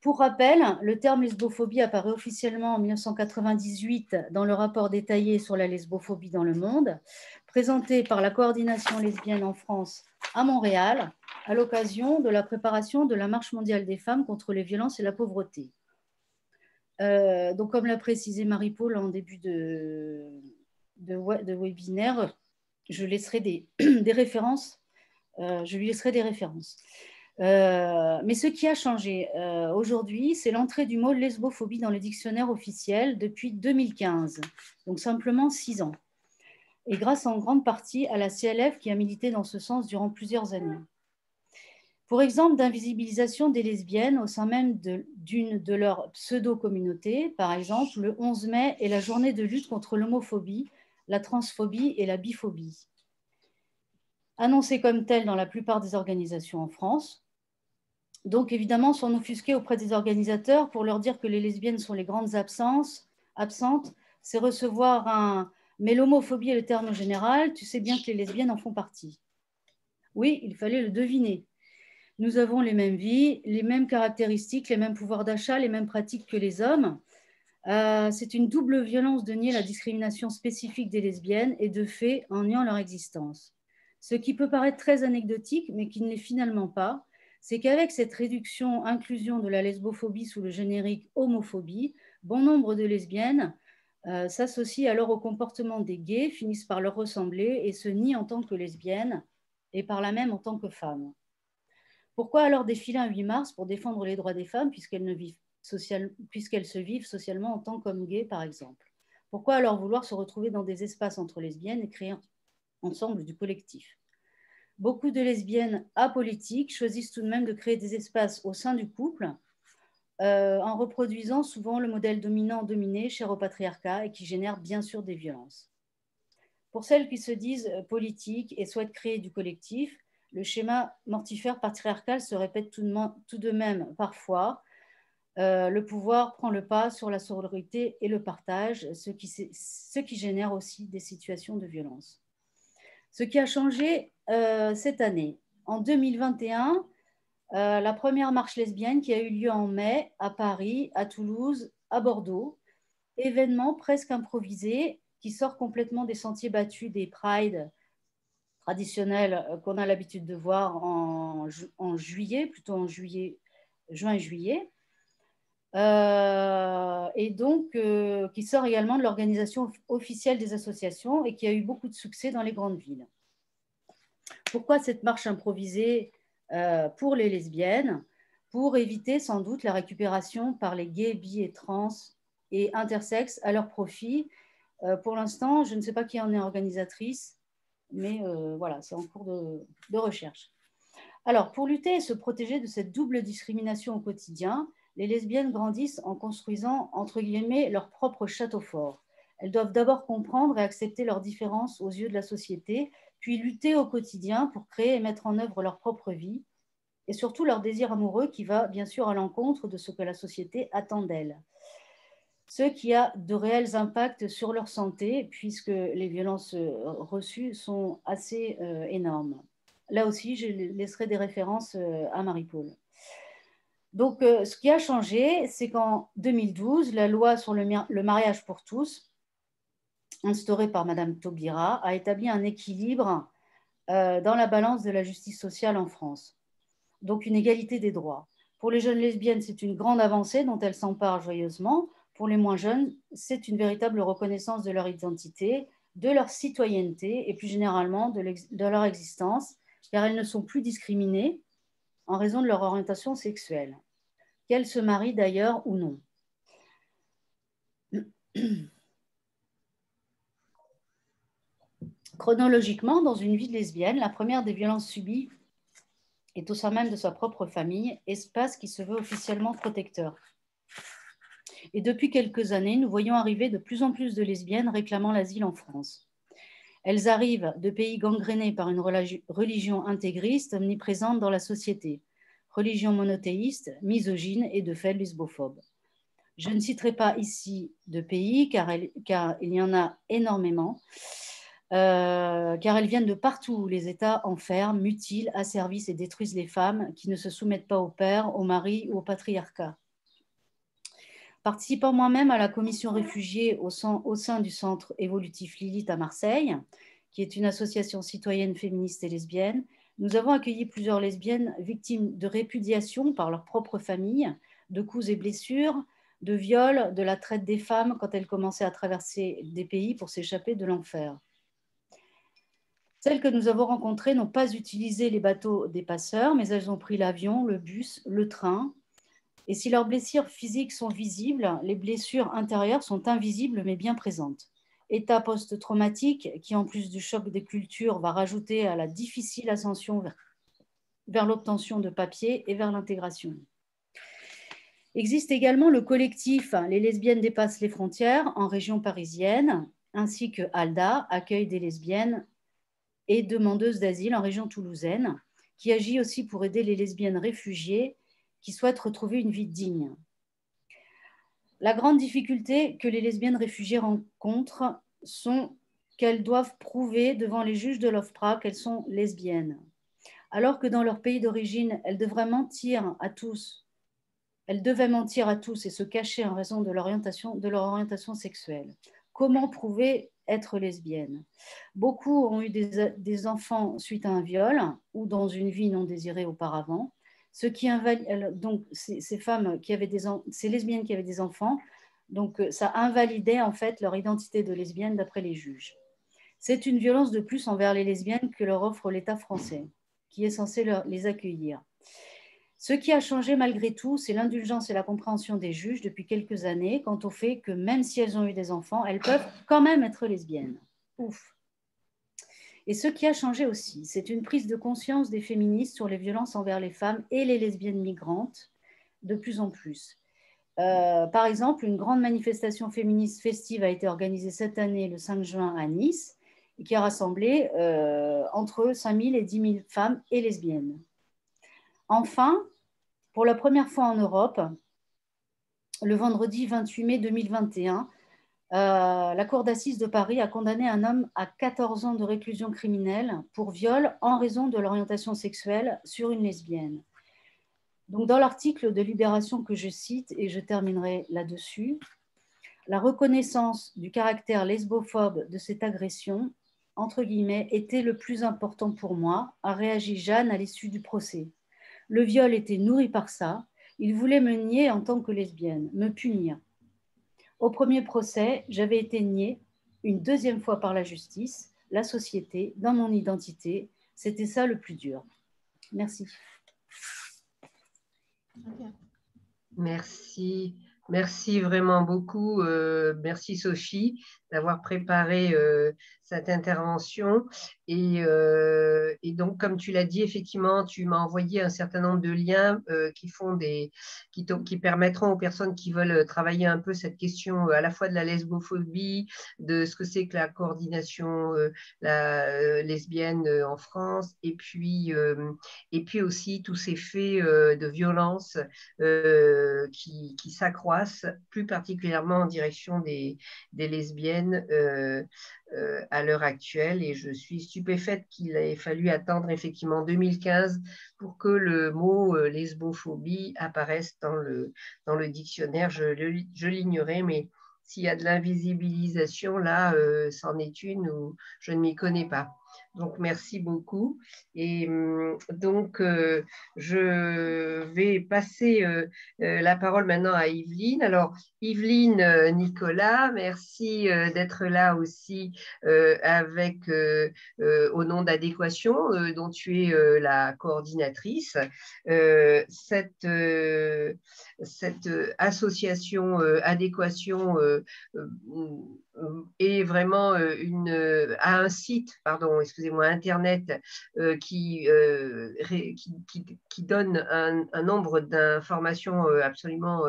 Pour rappel, le terme lesbophobie apparaît officiellement en 1998 dans le rapport détaillé sur la lesbophobie dans le monde, présenté par la coordination lesbienne en France à Montréal, à l'occasion de la préparation de la Marche mondiale des femmes contre les violences et la pauvreté. Donc, comme l'a précisé Marie-Paul en début de webinaire, je laisserai des références. Je lui laisserai des références. Mais ce qui a changé aujourd'hui, c'est l'entrée du mot lesbophobie dans le dictionnaire officiel depuis 2015, donc simplement 6 ans. Et grâce en grande partie à la CLF qui a milité dans ce sens durant plusieurs années. Pour exemple d'invisibilisation des lesbiennes au sein même d'une de leurs pseudo-communautés, par exemple, le 11 mai est la journée de lutte contre l'homophobie, la transphobie et la biphobie. Annoncée comme telle dans la plupart des organisations en France. Donc, évidemment, s'en offusquer auprès des organisateurs pour leur dire que les lesbiennes sont les grandes absentes, c'est recevoir un « mais l'homophobie est le terme général, tu sais bien que les lesbiennes en font partie ». Oui, il fallait le deviner. Nous avons les mêmes vies, les mêmes caractéristiques, les mêmes pouvoirs d'achat, les mêmes pratiques que les hommes. C'est une double violence de nier la discrimination spécifique des lesbiennes et de fait en niant leur existence. Ce qui peut paraître très anecdotique, mais qui ne l'est finalement pas, c'est qu'avec cette inclusion de la lesbophobie sous le générique homophobie, bon nombre de lesbiennes s'associent alors au comportement des gays, finissent par leur ressembler et se nient en tant que lesbiennes et par là même en tant que femmes. Pourquoi alors défiler un 8 mars pour défendre les droits des femmes puisqu'elles se vivent socialement en tant qu'hommes gays, par exemple? Pourquoi alors vouloir se retrouver dans des espaces entre lesbiennes et créer ensemble du collectif? Beaucoup de lesbiennes apolitiques choisissent tout de même de créer des espaces au sein du couple en reproduisant souvent le modèle dominant-dominé cher au patriarcat et qui génère bien sûr des violences. Pour celles qui se disent politiques et souhaitent créer du collectif, le schéma mortifère patriarcal se répète tout de même parfois. Le pouvoir prend le pas sur la sororité et le partage, ce qui génère aussi des situations de violence. Ce qui a changé cette année. En 2021, la première marche lesbienne qui a eu lieu en mai à Paris, à Toulouse, à Bordeaux, événement presque improvisé qui sort complètement des sentiers battus des prides traditionnels qu'on a l'habitude de voir en juillet, plutôt en juin-juillet, et donc qui sort également de l'organisation officielle des associations et qui a eu beaucoup de succès dans les grandes villes. Pourquoi cette marche improvisée pour les lesbiennes? Pour éviter sans doute la récupération par les gays, bi et trans et intersexes à leur profit. Pour l'instant, je ne sais pas qui en est organisatrice, mais voilà, c'est en cours de recherche. Alors, pour lutter et se protéger de cette double discrimination au quotidien, les lesbiennes grandissent en construisant, entre guillemets, leur propre château fort. Elles doivent d'abord comprendre et accepter leurs différences aux yeux de la société, puis lutter au quotidien pour créer et mettre en œuvre leur propre vie, et surtout leur désir amoureux qui va bien sûr à l'encontre de ce que la société attend d'elles. Ce qui a de réels impacts sur leur santé, puisque les violences reçues sont assez énormes. Là aussi, je laisserai des références à Marie-Paul. Donc, ce qui a changé, c'est qu'en 2012, la loi sur le mariage pour tous, instaurée par Madame Taubira, a établi un équilibre dans la balance de la justice sociale en France. Donc, une égalité des droits. Pour les jeunes lesbiennes, c'est une grande avancée dont elles s'emparent joyeusement. Pour les moins jeunes, c'est une véritable reconnaissance de leur identité, de leur citoyenneté et plus généralement de leur existence, car elles ne sont plus discriminées en raison de leur orientation sexuelle, qu'elles se marient d'ailleurs ou non. Chronologiquement, dans une vie de lesbienne, la première des violences subies est au sein même de sa propre famille, espace qui se veut officiellement protecteur. Et depuis quelques années, nous voyons arriver de plus en plus de lesbiennes réclamant l'asile en France. Elles arrivent de pays gangrénés par une religion intégriste omniprésente dans la société, religion monothéiste, misogyne et de fait lesbophobe. Je ne citerai pas ici de pays car il y en a énormément, car elles viennent de partout où les États enferment, mutilent, asservissent et détruisent les femmes qui ne se soumettent pas au père, au mari ou au patriarcat. Participant moi-même à la commission réfugiés au sein du centre évolutif Lilith à Marseille, qui est une association citoyenne féministe et lesbienne, nous avons accueilli plusieurs lesbiennes victimes de répudiation par leur propre famille, de coups et blessures, de viols, de la traite des femmes quand elles commençaient à traverser des pays pour s'échapper de l'enfer. Celles que nous avons rencontrées n'ont pas utilisé les bateaux des passeurs, mais elles ont pris l'avion, le bus, le train. Et si leurs blessures physiques sont visibles, les blessures intérieures sont invisibles mais bien présentes. État post-traumatique qui, en plus du choc des cultures, va rajouter à la difficile ascension vers l'obtention de papiers et vers l'intégration. Existe également le collectif Les lesbiennes dépassent les frontières en région parisienne, ainsi que ALDA, accueil des lesbiennes et demandeuses d'asile en région toulousaine, qui agit aussi pour aider les lesbiennes réfugiées qui souhaitent retrouver une vie digne. La grande difficulté que les lesbiennes réfugiées rencontrent sont qu'elles doivent prouver devant les juges de l'OFPRA qu'elles sont lesbiennes, alors que dans leur pays d'origine, elles devaient mentir à tous et se cacher en raison de leur orientation sexuelle. Comment prouver être lesbienne? Beaucoup ont eu des enfants suite à un viol ou dans une vie non désirée auparavant. Ce qui invalide, donc ces femmes qui avaient ces lesbiennes qui avaient des enfants, donc ça invalidait en fait leur identité de lesbienne d'après les juges. C'est une violence de plus envers les lesbiennes que leur offre l'État français, qui est censé les accueillir. Ce qui a changé malgré tout, c'est l'indulgence et la compréhension des juges depuis quelques années quant au fait que même si elles ont eu des enfants, elles peuvent quand même être lesbiennes. Ouf. Et ce qui a changé aussi, c'est une prise de conscience des féministes sur les violences envers les femmes et les lesbiennes migrantes de plus en plus. Par exemple, une grande manifestation féministe festive a été organisée cette année, le 5 juin, à Nice, qui a rassemblé entre 5 000 et 10 000 femmes et lesbiennes. Enfin, pour la première fois en Europe, le vendredi 28 mai 2021, la Cour d'assises de Paris a condamné un homme à 14 ans de réclusion criminelle pour viol en raison de l'orientation sexuelle sur une lesbienne. Donc, dans l'article de Libération que je cite, et je terminerai là-dessus, la reconnaissance du caractère lesbophobe de cette agression, entre guillemets, était le plus important pour moi, a réagi Jeanne à l'issue du procès. Le viol était nourri par ça. Il voulait me nier en tant que lesbienne, me punir. Au premier procès, j'avais été niée une deuxième fois par la justice, la société, dans mon identité. C'était ça le plus dur. Merci. Merci. Merci vraiment beaucoup. Merci Sophie d'avoir préparé cette intervention. Et donc, comme tu l'as dit, effectivement, tu m'as envoyé un certain nombre de liens qui permettront aux personnes qui veulent travailler un peu cette question à la fois de la lesbophobie, de ce que c'est que la coordination lesbienne en France, et puis aussi tous ces faits de violence qui s'accroissent, plus particulièrement en direction des lesbiennes à l'heure actuelle. Et je suis stupéfaite qu'il ait fallu attendre effectivement 2015 pour que le mot lesbophobie apparaisse dans le dictionnaire. Je l'ignorais, mais s'il y a de l'invisibilisation, là, c'en est une où je ne m'y connais pas. Donc, merci beaucoup. Et donc, je vais passer la parole maintenant à Yveline. Alors, Yveline, Nicolas, merci d'être là aussi au nom d'Adéquation, dont tu es la coordinatrice. Cette association Adéquation est vraiment à un site, Internet qui donne un nombre d'informations absolument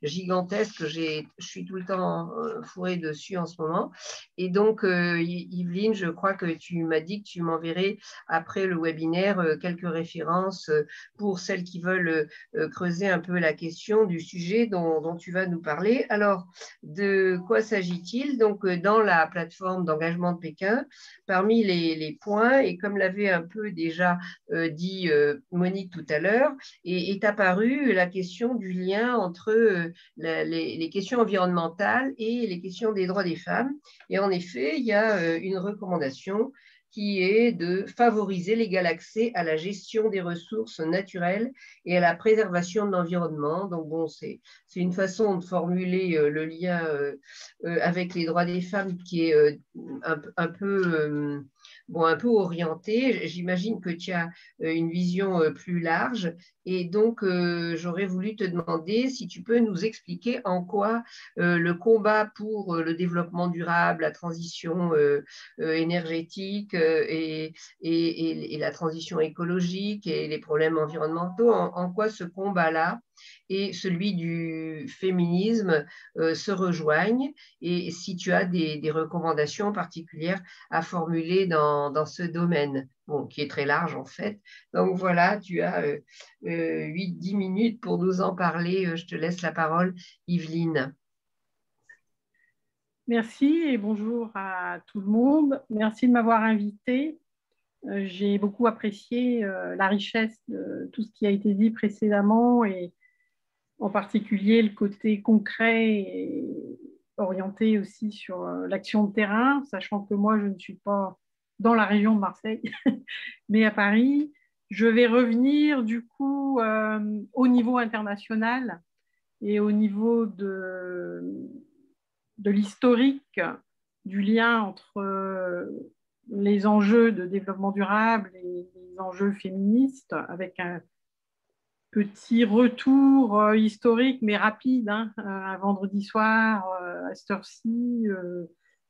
gigantesques. Je suis tout le temps fourrée dessus en ce moment. Et donc, Yveline, je crois que tu m'as dit que tu m'enverrais après le webinaire quelques références pour celles qui veulent creuser un peu la question du sujet dont tu vas nous parler. Alors, de quoi s'agit-il? Donc, dans la plateforme d'engagement de Pékin, parmi les points, et comme l'avait un peu déjà dit Monique tout à l'heure, est apparue la question du lien entre les questions environnementales et les questions des droits des femmes. Et en effet, il y a une recommandation qui est de favoriser l'égal accès à la gestion des ressources naturelles et à la préservation de l'environnement. Donc, bon, c'est une façon de formuler le lien avec les droits des femmes qui est un peu bon, un peu orientée. J'imagine que tu as une vision plus large. Et donc, j'aurais voulu te demander si tu peux nous expliquer en quoi le combat pour le développement durable, la transition énergétique et la transition écologique et les problèmes environnementaux, en quoi ce combat-là et celui du féminisme se rejoignent, et si tu as des recommandations particulières à formuler dans ce domaine, bon, qui est très large en fait. Donc voilà, tu as 8-10 minutes pour nous en parler. Je te laisse la parole, Yveline. Merci et bonjour à tout le monde. Merci de m'avoir invitée. J'ai beaucoup apprécié la richesse de tout ce qui a été dit précédemment et en particulier le côté concret et orienté aussi sur l'action de terrain, sachant que moi, je ne suis pas dans la région de Marseille, mais à Paris. Je vais revenir du coup au niveau international et au niveau de l'historique du lien entre les enjeux de développement durable et les enjeux féministes, avec un petit retour historique, mais rapide, hein, un vendredi soir, à cette heure-ci.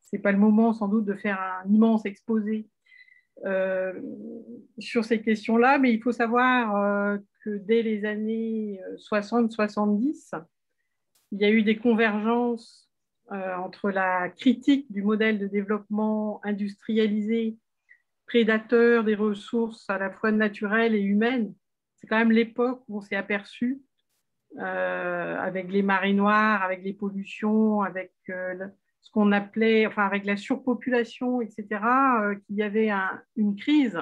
Ce n'est pas le moment sans doute de faire un immense exposé sur ces questions-là, mais il faut savoir que dès les années 60-70, il y a eu des convergences entre la critique du modèle de développement industrialisé, prédateur des ressources à la fois naturelles et humaines. C'est quand même l'époque où on s'est aperçu, avec les marées noires, avec les pollutions, avec ce qu'on appelait, enfin avec la surpopulation, etc., qu'il y avait une crise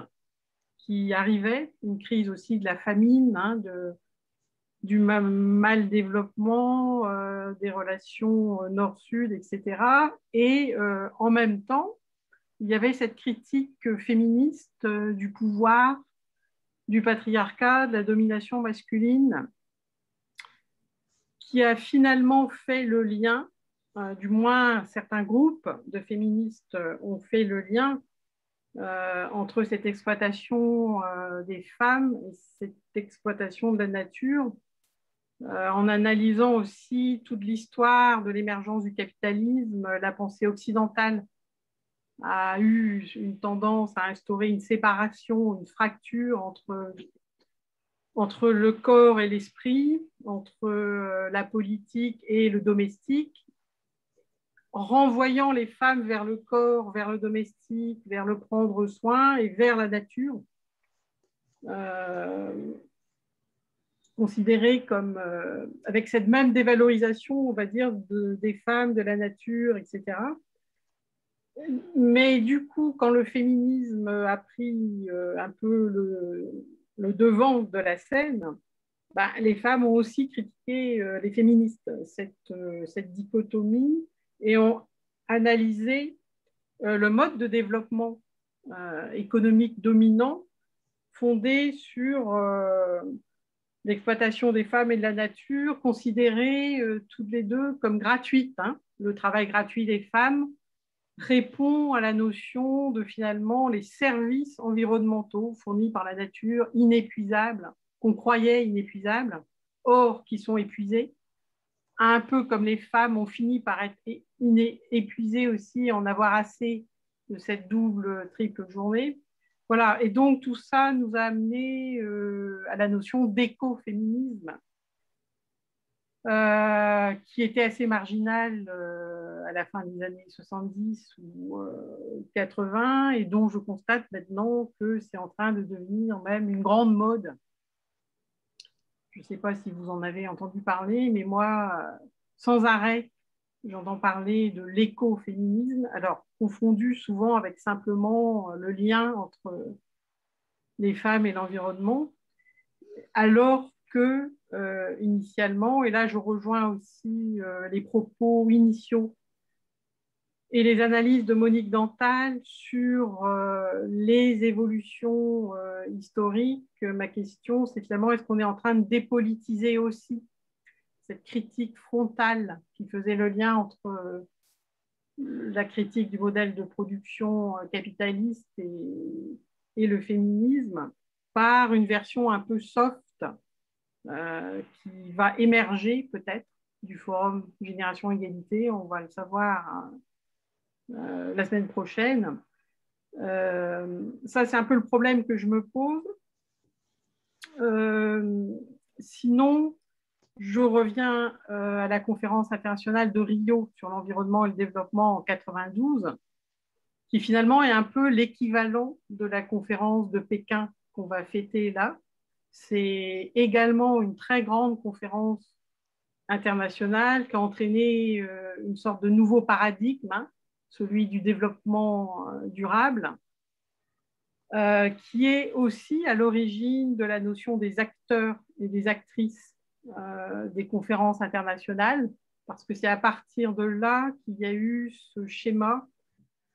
qui arrivait, une crise aussi de la famine, hein, du mal développement, des relations nord-sud, etc. Et en même temps, il y avait cette critique féministe du pouvoir, du patriarcat, de la domination masculine, qui a finalement fait le lien, du moins certains groupes de féministes ont fait le lien entre cette exploitation des femmes et cette exploitation de la nature, en analysant aussi toute l'histoire de l'émergence du capitalisme. La pensée occidentale a eu une tendance à instaurer une séparation, une fracture entre le corps et l'esprit, entre la politique et le domestique, en renvoyant les femmes vers le corps, vers le domestique, vers le prendre soin et vers la nature, considérée comme, avec cette même dévalorisation, on va dire, des femmes, de la nature, etc. Mais du coup, quand le féminisme a pris un peu le devant de la scène, bah, les femmes ont aussi critiqué les féministes, cette dichotomie, et ont analysé le mode de développement économique dominant fondé sur l'exploitation des femmes et de la nature, considérée toutes les deux comme gratuite, hein. Le travail gratuit des femmes répond à la notion de finalement les services environnementaux fournis par la nature, inépuisables, qu'on croyait inépuisables, or qui sont épuisés, un peu comme les femmes ont fini par être épuisées aussi, en avoir assez de cette double, triple journée. Voilà, et donc tout ça nous a amené à la notion d'écoféminisme, qui était assez marginal à la fin des années 70 ou 80, et dont je constate maintenant que c'est en train de devenir même une grande mode. Je ne sais pas si vous en avez entendu parler, mais moi, sans arrêt, j'entends parler de l'écoféminisme, alors confondu souvent avec simplement le lien entre les femmes et l'environnement, alors que initialement, et là je rejoins aussi les propos initiaux et les analyses de Monique Dantal sur les évolutions historiques, ma question c'est finalement, est-ce qu'on est en train de dépolitiser aussi cette critique frontale qui faisait le lien entre la critique du modèle de production capitaliste et le féminisme par une version un peu soft qui va émerger peut-être du forum Génération Égalité. On va le savoir la semaine prochaine. Ça, c'est un peu le problème que je me pose. Sinon, je reviens à la conférence internationale de Rio sur l'environnement et le développement en 92, qui finalement est un peu l'équivalent de la conférence de Pékin qu'on va fêter là. C'est également une très grande conférence internationale qui a entraîné une sorte de nouveau paradigme, hein, celui du développement durable, qui est aussi à l'origine de la notion des acteurs et des actrices des conférences internationales, parce que c'est à partir de là qu'il y a eu ce schéma.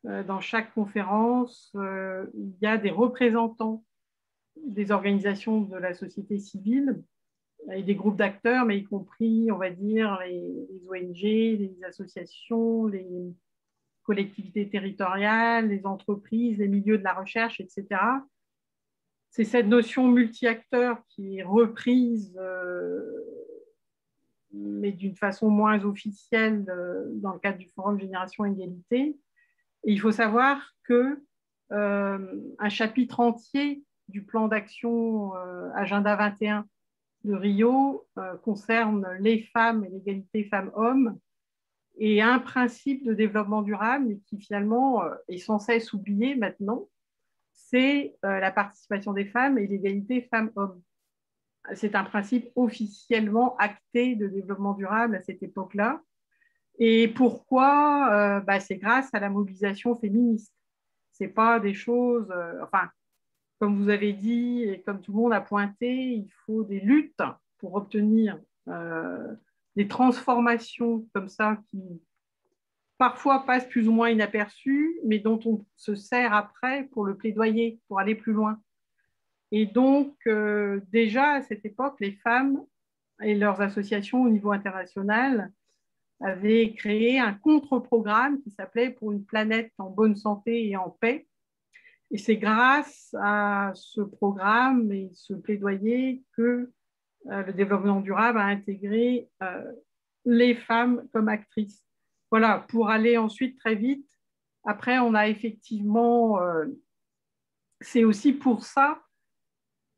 Dans chaque conférence, il y a des représentants des organisations de la société civile et des groupes d'acteurs, mais y compris, on va dire, les ONG, les associations, les collectivités territoriales, les entreprises, les milieux de la recherche, etc. C'est cette notion multi-acteurs qui est reprise, mais d'une façon moins officielle dans le cadre du Forum Génération Égalité. Et il faut savoir que un chapitre entier du plan d'action Agenda 21 de Rio concerne les femmes et l'égalité femmes-hommes, et un principe de développement durable qui finalement est sans cesse oublié maintenant, c'est la participation des femmes et l'égalité femmes-hommes. C'est un principe officiellement acté de développement durable à cette époque-là. Et pourquoi c'est grâce à la mobilisation féministe. Ce n'est pas des choses, comme vous avez dit et comme tout le monde a pointé, il faut des luttes pour obtenir des transformations comme ça qui parfois passent plus ou moins inaperçues, mais dont on se sert après pour le plaidoyer, pour aller plus loin. Et donc, déjà à cette époque, les femmes et leurs associations au niveau international avaient créé un contre-programme qui s'appelait « Pour une planète en bonne santé et en paix ». Et c'est grâce à ce programme et ce plaidoyer que le développement durable a intégré les femmes comme actrices. Voilà, pour aller ensuite très vite. Après, on a effectivement... c'est aussi pour ça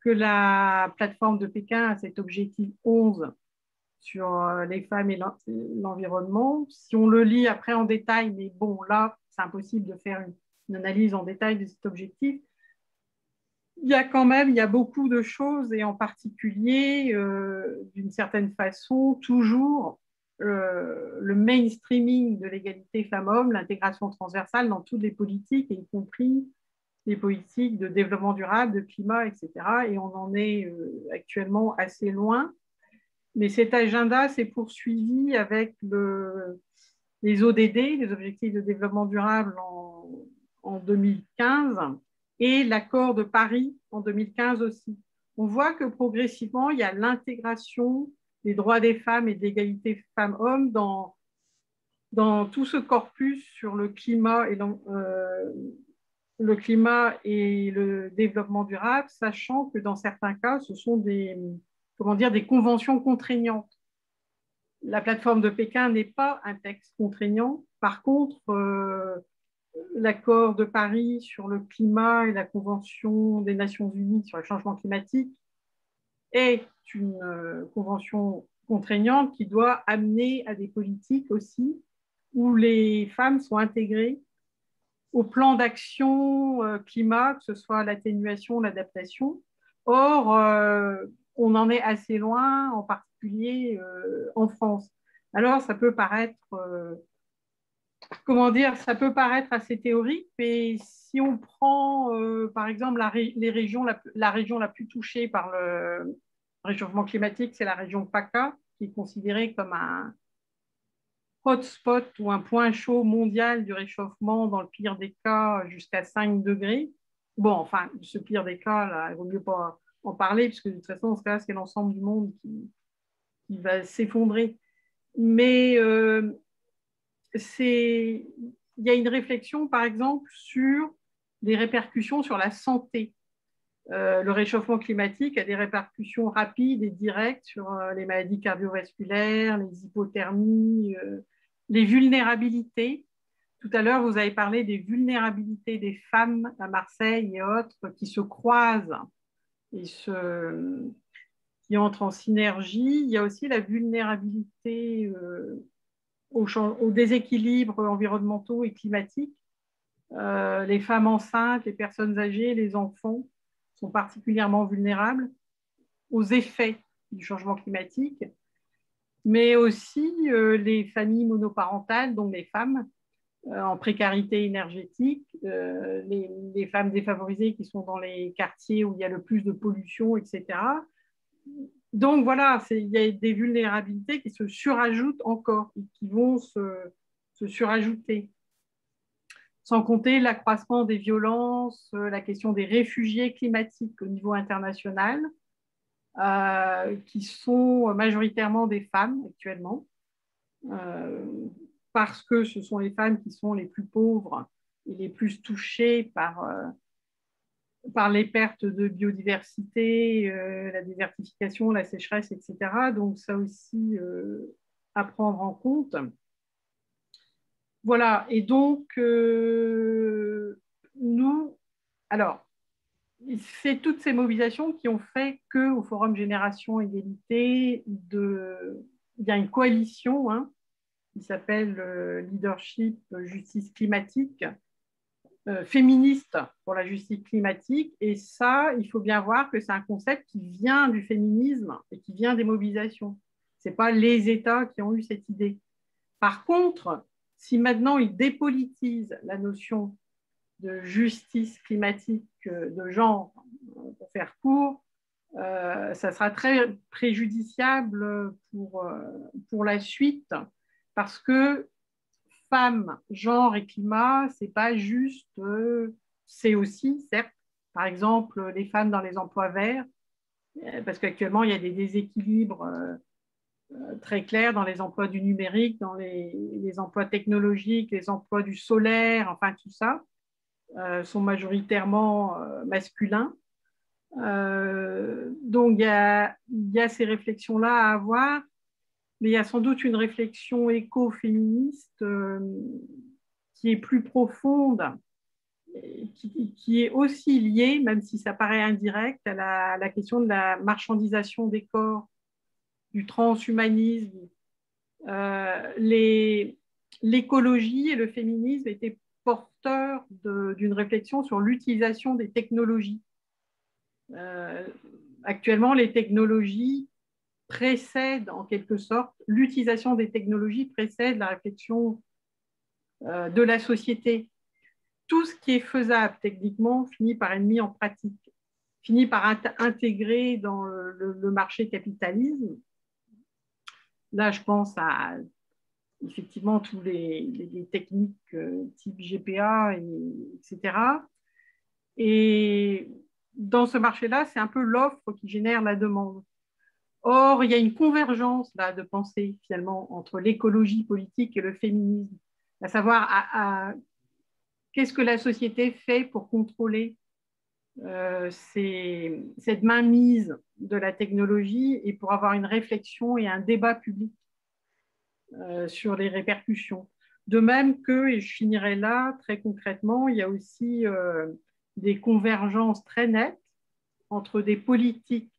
que la plateforme de Pékin a cet objectif 11 sur les femmes et l'environnement. Si on le lit après en détail, mais bon, là, c'est impossible de faire une analyse en détail de cet objectif. Il y a beaucoup de choses, et en particulier, d'une certaine façon, toujours le mainstreaming de l'égalité femmes-hommes, l'intégration transversale dans toutes les politiques, y compris les politiques de développement durable, de climat, etc. Et on en est actuellement assez loin. Mais cet agenda s'est poursuivi avec les ODD, les objectifs de développement durable en 2015, et l'accord de Paris en 2015 aussi. On voit que progressivement, il y a l'intégration des droits des femmes et de l'égalité femmes-hommes dans tout ce corpus sur le climat et le développement durable, sachant que dans certains cas, ce sont des conventions contraignantes. La plateforme de Pékin n'est pas un texte contraignant. Par contre, l'accord de Paris sur le climat et la Convention des Nations Unies sur le changement climatique est une convention contraignante qui doit amener à des politiques aussi où les femmes sont intégrées au plan d'action climat, que ce soit l'atténuation, l'adaptation. Or, on en est assez loin, en particulier en France. Alors, ça peut paraître, ça peut paraître assez théorique, mais si on prend, par exemple, la région la plus touchée par le réchauffement climatique, c'est la région PACA, qui est considérée comme un hotspot ou un point chaud mondial du réchauffement, dans le pire des cas, jusqu'à 5 degrés. Bon, enfin, ce pire des cas, là, il vaut mieux pas en parler, puisque de toute façon, dans ce cas-là, c'est l'ensemble du monde qui va s'effondrer. Mais il y a une réflexion, par exemple, sur des répercussions sur la santé. Le réchauffement climatique a des répercussions rapides et directes sur les maladies cardiovasculaires, les hypothermies, les vulnérabilités. Tout à l'heure, vous avez parlé des vulnérabilités des femmes à Marseille et autres qui se croisent et qui entrent en synergie. Il y a aussi la vulnérabilité aux déséquilibres environnementaux et climatiques. Les femmes enceintes, les personnes âgées, les enfants sont particulièrement vulnérables aux effets du changement climatique, mais aussi les familles monoparentales, donc les femmes en précarité énergétique, les femmes défavorisées qui sont dans les quartiers où il y a le plus de pollution, etc. Donc voilà, il y a des vulnérabilités qui se surajoutent encore et qui vont se surajouter. Sans compter l'accroissement des violences, la question des réfugiés climatiques au niveau international, qui sont majoritairement des femmes actuellement, parce que ce sont les femmes qui sont les plus pauvres et les plus touchées par les pertes de biodiversité, la désertification, la sécheresse, etc. Donc ça aussi à prendre en compte. Voilà, et donc, c'est toutes ces mobilisations qui ont fait qu'au Forum Génération Égalité, il y a une coalition qui s'appelle Leadership Justice Climatique, féministe pour la justice climatique. Et ça, il faut bien voir que c'est un concept qui vient du féminisme et qui vient des mobilisations. Ce n'est pas les États qui ont eu cette idée. Par contre, si maintenant ils dépolitisent la notion de justice climatique de genre, pour faire court, ça sera très préjudiciable pour la suite, parce que femmes, genre et climat, c'est pas juste, c'est aussi, certes, par exemple, les femmes dans les emplois verts, parce qu'actuellement, il y a des déséquilibres très clair dans les emplois du numérique, dans les emplois technologiques, les emplois du solaire, enfin tout ça, sont majoritairement masculins. Donc il y a ces réflexions-là à avoir, mais il y a sans doute une réflexion écoféministe qui est plus profonde, qui est aussi liée, même si ça paraît indirect, à la question de la marchandisation des corps, du transhumanisme. L'écologie et le féminisme étaient porteurs d'une réflexion sur l'utilisation des technologies. Actuellement, les technologies précèdent en quelque sorte, l'utilisation des technologies précède la réflexion de la société. Tout ce qui est faisable techniquement finit par être mis en pratique, finit par intégrer dans le marché capitalisme. Là, je pense à effectivement tous les techniques type GPA, etc. Et dans ce marché-là, c'est un peu l'offre qui génère la demande. Or, il y a une convergence là, de pensée finalement entre l'écologie politique et le féminisme, à savoir qu'est-ce que la société fait pour contrôler cette mainmise de la technologie et pour avoir une réflexion et un débat public sur les répercussions. De même que, et je finirai là très concrètement, il y a aussi des convergences très nettes entre des politiques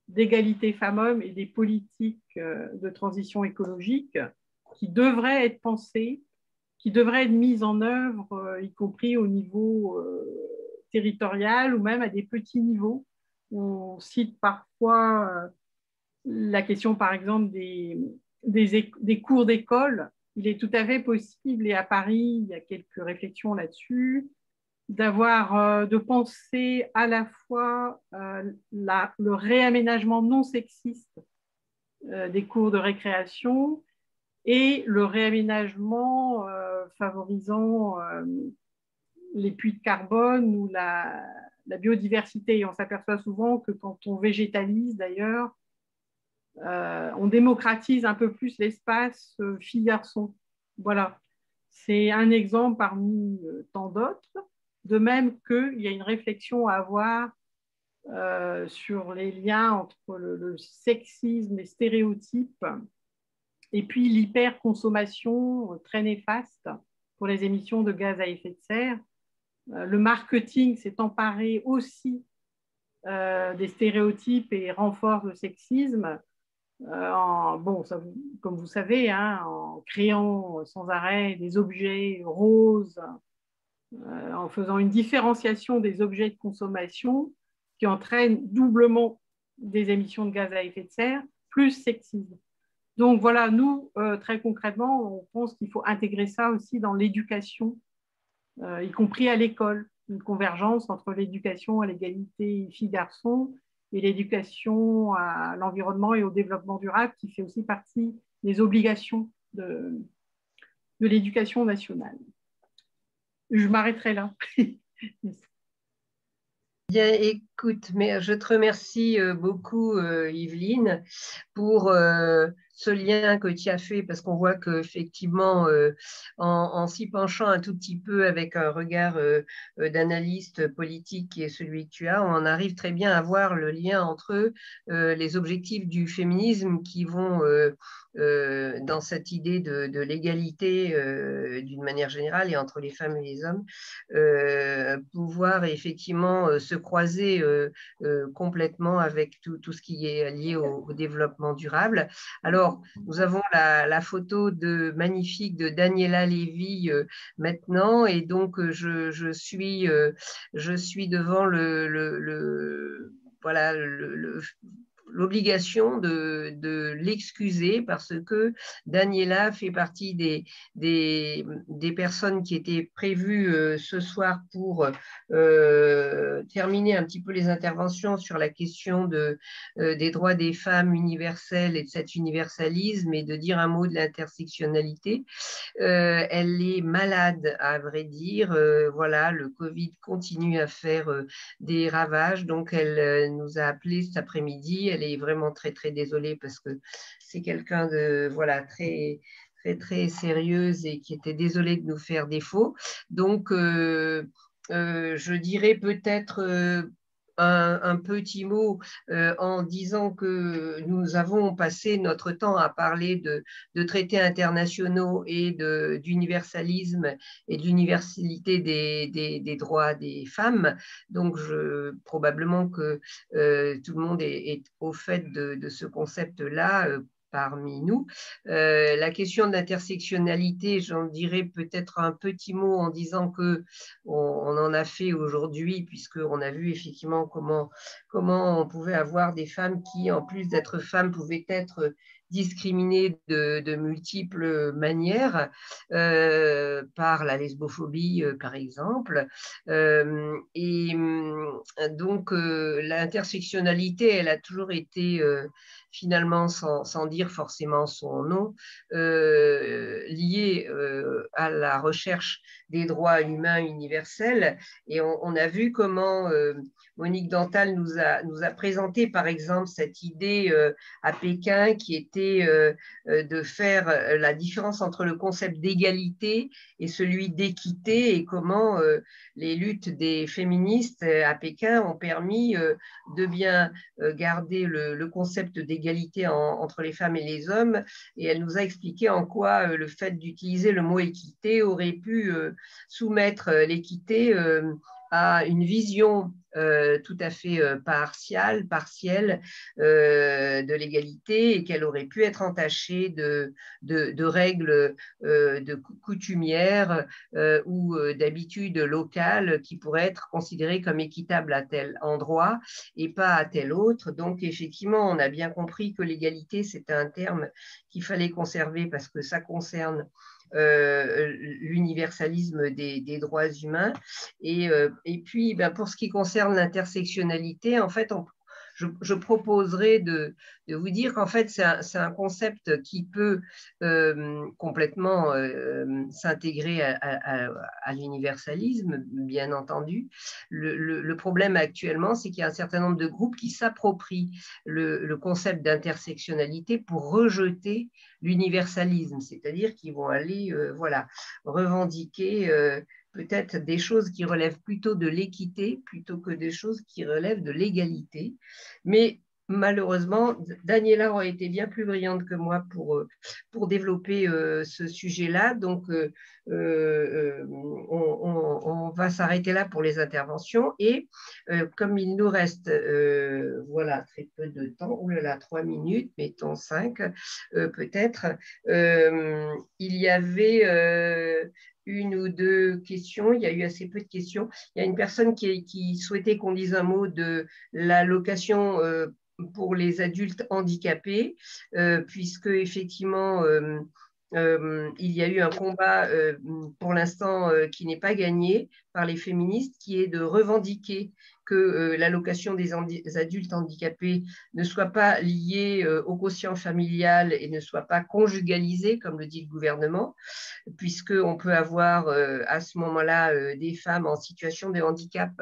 d'égalité femmes-hommes et des politiques de transition écologique qui devraient être pensées, qui devraient être mises en œuvre, y compris au niveau territorial ou même à des petits niveaux. On cite parfois la question, par exemple, des cours d'école. Il est tout à fait possible, et à Paris, il y a quelques réflexions là-dessus, de penser à la fois le réaménagement non sexiste des cours de récréation et le réaménagement favorisant les puits de carbone ou la biodiversité. Et on s'aperçoit souvent que quand on végétalise, d'ailleurs, on démocratise un peu plus l'espace filles-garçons. Voilà. C'est un exemple parmi tant d'autres, de même qu'il y a une réflexion à avoir sur les liens entre le sexisme, les stéréotypes, et puis l'hyperconsommation très néfaste pour les émissions de gaz à effet de serre. Le marketing s'est emparé aussi des stéréotypes et renforce le sexisme, comme vous savez, hein, en créant sans arrêt des objets roses, en faisant une différenciation des objets de consommation qui entraîne doublement des émissions de gaz à effet de serre, plus sexisme. Donc voilà, nous, très concrètement, on pense qu'il faut intégrer ça aussi dans l'éducation, y compris à l'école, une convergence entre l'éducation à l'égalité filles-garçons et l'éducation à l'environnement et au développement durable, qui fait aussi partie des obligations de l'éducation nationale. Je m'arrêterai là. Bien, écoute, mais je te remercie beaucoup, Yveline, pour ce lien que tu as fait, parce qu'on voit qu'effectivement, en s'y penchant un tout petit peu avec un regard d'analyste politique qui est celui que tu as, on arrive très bien à voir le lien entre les objectifs du féminisme qui vont dans cette idée de l'égalité d'une manière générale et entre les femmes et les hommes, pouvoir effectivement se croiser complètement avec tout ce qui est lié au développement durable. Alors, nous avons la photo magnifique de Daniela Lévy maintenant, et donc je suis devant l'obligation de l'excuser parce que Daniela fait partie des personnes qui étaient prévues ce soir pour terminer un petit peu les interventions sur la question des droits des femmes universels et de cet universalisme et de dire un mot de l'intersectionnalité. Elle est malade, à vrai dire. Voilà, le Covid continue à faire des ravages, donc elle nous a appelés cet après-midi. Elle est vraiment très, très désolée parce que c'est quelqu'un de très, très, très sérieuse et qui était désolée de nous faire défaut. Donc, je dirais peut-être un petit mot en disant que nous avons passé notre temps à parler de traités internationaux et d'universalisme et de l'universalité des droits des femmes. Donc, probablement que tout le monde est au fait de ce concept-là parmi nous. La question de l'intersectionnalité, j'en dirais peut-être un petit mot en disant que on en a fait aujourd'hui, puisqu'on a vu effectivement comment on pouvait avoir des femmes qui, en plus d'être femmes, pouvaient être discriminées de multiples manières par la lesbophobie, par exemple. Et donc, l'intersectionnalité, elle a toujours été finalement, sans dire forcément son nom, liée à la recherche des droits humains universels. Et on a vu comment Monique Dantal nous a présenté, par exemple, cette idée à Pékin qui était de faire la différence entre le concept d'égalité et celui d'équité, et comment les luttes des féministes à Pékin ont permis de bien garder le concept d'égalité entre les femmes et les hommes. Et elle nous a expliqué en quoi le fait d'utiliser le mot équité aurait pu soumettre l'équité à une vision tout à fait partielle de l'égalité, et qu'elle aurait pu être entachée de règles coutumières ou d'habitudes locales qui pourraient être considérées comme équitables à tel endroit et pas à tel autre. Donc effectivement, on a bien compris que l'égalité, c'était un terme qu'il fallait conserver parce que ça concerne l'universalisme des droits humains. Et puis, pour ce qui concerne l'intersectionnalité, en fait, je proposerais de vous dire qu'en fait, c'est un concept qui peut complètement s'intégrer à l'universalisme, bien entendu. Le problème actuellement, c'est qu'il y a un certain nombre de groupes qui s'approprient le concept d'intersectionnalité pour rejeter l'universalisme, c'est-à-dire qu'ils vont aller voilà, revendiquer peut-être des choses qui relèvent plutôt de l'équité plutôt que des choses qui relèvent de l'égalité. Mais malheureusement, Daniela aurait été bien plus brillante que moi pour développer ce sujet-là. Donc, on va s'arrêter là pour les interventions. Et comme il nous reste voilà, très peu de temps, oh là là, 3 minutes, mettons 5 peut-être, il y avait une ou deux questions. Il y a eu assez peu de questions. Il y a une personne qui souhaitait qu'on dise un mot de l'allocation pour les adultes handicapés, puisque effectivement, il y a eu un combat pour l'instant qui n'est pas gagné par les féministes, qui est de revendiquer que l'allocation des adultes handicapés ne soit pas liée au quotient familial et ne soit pas conjugalisée, comme le dit le gouvernement, puisqu'on peut avoir à ce moment-là des femmes en situation de handicap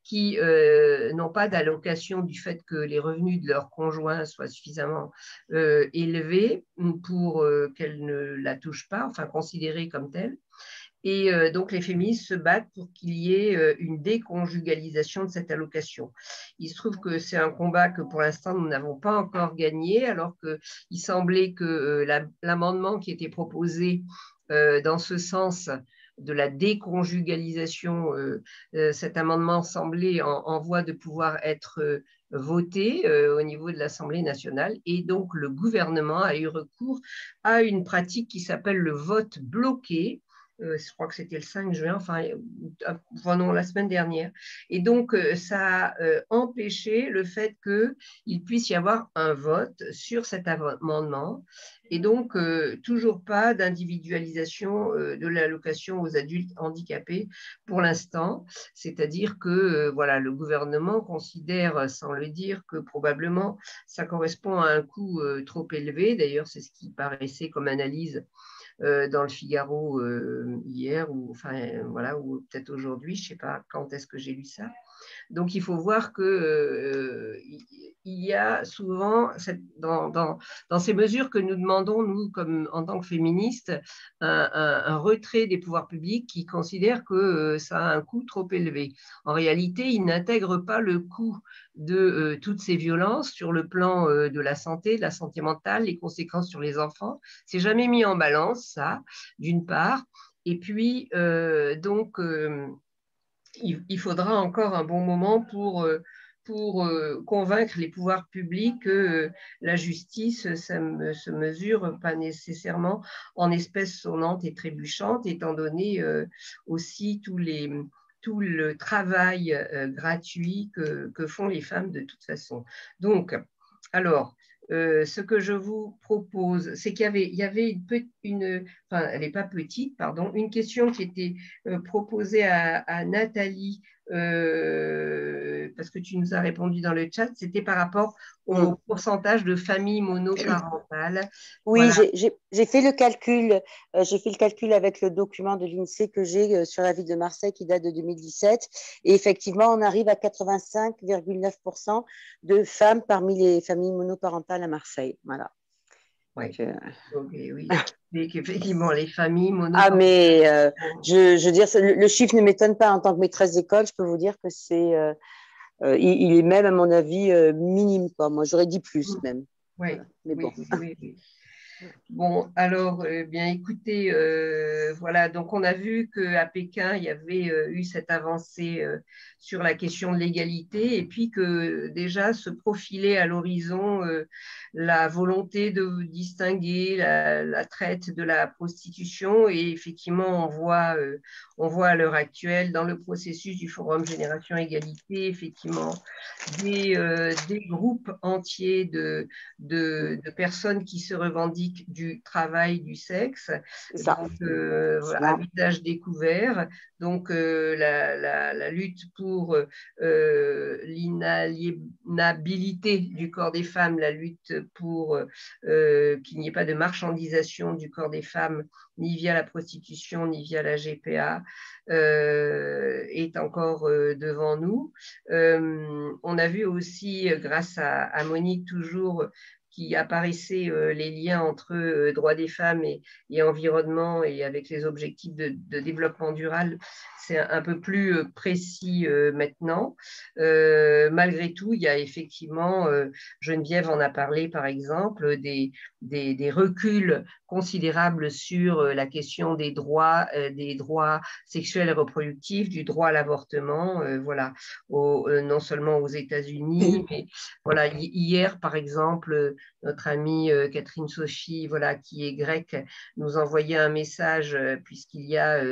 qui n'ont pas d'allocation du fait que les revenus de leur conjoint soient suffisamment élevés pour qu'elles ne la touchent pas, enfin considérée comme telle. Et donc, les féministes se battent pour qu'il y ait une déconjugalisation de cette allocation. Il se trouve que c'est un combat que pour l'instant, nous n'avons pas encore gagné, alors qu'il semblait que l'amendement qui était proposé dans ce sens de la déconjugalisation, cet amendement semblait en voie de pouvoir être voté au niveau de l'Assemblée nationale. Et donc, le gouvernement a eu recours à une pratique qui s'appelle le vote bloqué. Je crois que c'était le 5 juin, enfin, non, la semaine dernière. Et donc, ça a empêché le fait qu'il puisse y avoir un vote sur cet amendement. Et donc, toujours pas d'individualisation de l'allocation aux adultes handicapés pour l'instant. C'est-à-dire que voilà, le gouvernement considère, sans le dire, que probablement ça correspond à un coût trop élevé. D'ailleurs, c'est ce qui paraissait comme analyse dans le Figaro hier, ou enfin voilà, ou peut-être aujourd'hui, je ne sais pas quand est-ce que j'ai lu ça. Donc il faut voir que il y a souvent dans ces mesures que nous demandons, nous, comme en tant que féministes, un retrait des pouvoirs publics qui considèrent que ça a un coût trop élevé. En réalité, ils n'intègrent pas le coût de toutes ces violences sur le plan de la santé mentale, les conséquences sur les enfants. C'est jamais mis en balance, ça, d'une part. Et puis, donc, il faudra encore un bon moment pour convaincre les pouvoirs publics que la justice se mesure pas nécessairement en espèces sonnantes et trébuchantes, étant donné aussi tout le travail gratuit que font les femmes de toute façon. Donc, alors, ce que je vous propose, c'est qu'il y avait enfin, elle n'est pas petite, pardon, une question qui était proposée à Nathalie, parce que tu nous as répondu dans le chat, c'était par rapport au pourcentage de familles monoparentales. Oui, voilà. j'ai fait le calcul. J'ai fait le calcul avec le document de l'INSEE que j'ai sur la ville de Marseille qui date de 2017. Et effectivement, on arrive à 85,9% de femmes parmi les familles monoparentales à Marseille. Voilà. Oui, oui. Effectivement, les familles monoparentales. Ah, mais je veux dire, le chiffre ne m'étonne pas. En tant que maîtresse d'école, je peux vous dire que c'est, il est même, à mon avis, minime, quoi. Moi, j'aurais dit plus même. Oui, voilà. Mais bon. Oui. Bon, alors, bien écoutez, voilà, donc on a vu qu'à Pékin, il y avait eu cette avancée sur la question de l'égalité et puis que déjà se profilait à l'horizon la volonté de distinguer la traite de la prostitution et effectivement, on voit à l'heure actuelle dans le processus du Forum Génération Égalité, effectivement, des groupes entiers de personnes qui se revendiquent politique du travail du sexe, ça. donc, à visage découvert, donc la lutte pour l'inaliénabilité du corps des femmes, la lutte pour qu'il n'y ait pas de marchandisation du corps des femmes, ni via la prostitution, ni via la GPA, est encore devant nous. On a vu aussi, grâce à Monique toujours, qui apparaissaient les liens entre droits des femmes et environnement et avec les objectifs de développement durable. C'est un peu plus précis maintenant. Malgré tout, il y a effectivement, Geneviève en a parlé par exemple, des reculs considérables sur la question des droits sexuels et reproductifs, du droit à l'avortement, voilà, non seulement aux États-Unis, mais voilà, hier par exemple, notre amie Catherine Sochi, voilà, qui est grecque, nous envoyait un message puisqu'il y a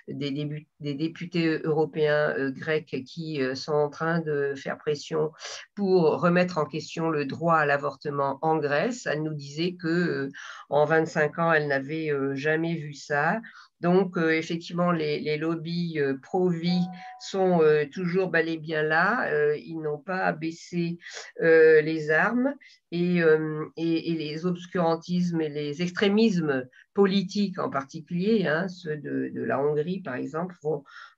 des députés européens grecs qui sont en train de faire pression pour remettre en question le droit à l'avortement en Grèce. Elle nous disait que en 25 ans, elle n'avait jamais vu ça. Donc, effectivement, les lobbies pro-vie sont toujours bel et bien là. Ils n'ont pas baissé les armes et les obscurantismes et les extrémismes politiques en particulier, hein, ceux de la Hongrie par exemple,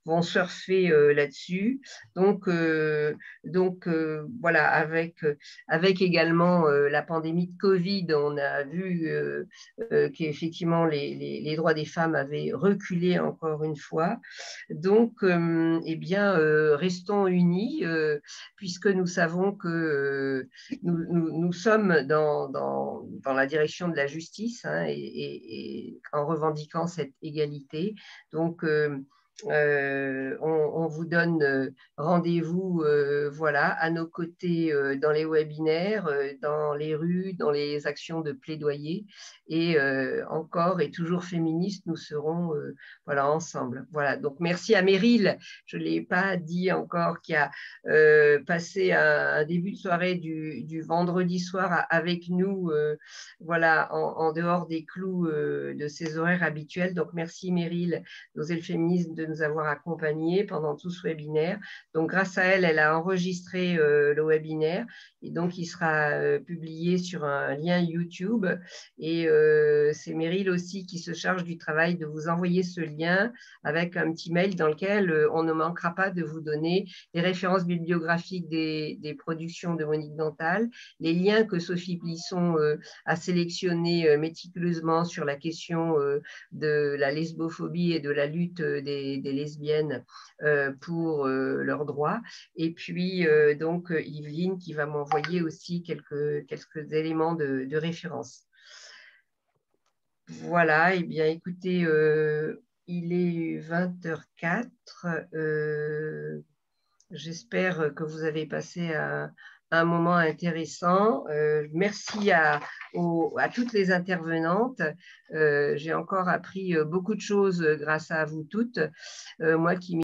vont surfer là-dessus. Donc voilà, avec également la pandémie de Covid, on a vu qu'effectivement les droits des femmes avaient reculé encore une fois. Donc, eh bien, restons unis, puisque nous savons que nous sommes dans la direction de la justice, hein, et en revendiquant cette égalité. Donc, on vous donne rendez-vous voilà, à nos côtés dans les webinaires, dans les rues, dans les actions de plaidoyer, et encore et toujours féministes, nous serons voilà, ensemble. Voilà. Donc merci à Meryl, je ne l'ai pas dit encore, qui a passé un début de soirée du vendredi soir avec nous, voilà, en dehors des clous de ses horaires habituels. Donc merci Meryl d'Oser le féminisme de nous avoir accompagnés pendant tout ce webinaire. Donc grâce à elle, elle a enregistré le webinaire et donc il sera publié sur un lien YouTube, et c'est Meryl aussi qui se charge du travail de vous envoyer ce lien avec un petit mail dans lequel on ne manquera pas de vous donner les références bibliographiques des productions de Monique Dantal, les liens que Sophie Plisson a sélectionnés méticuleusement sur la question de la lesbophobie et de la lutte des lesbiennes pour leurs droits. Et puis, donc, Yveline qui va m'envoyer aussi quelques éléments de référence. Voilà, et bien écoutez, il est 20h04. J'espère que vous avez passé un moment intéressant. Merci à toutes les intervenantes. J'ai encore appris beaucoup de choses grâce à vous toutes. Moi qui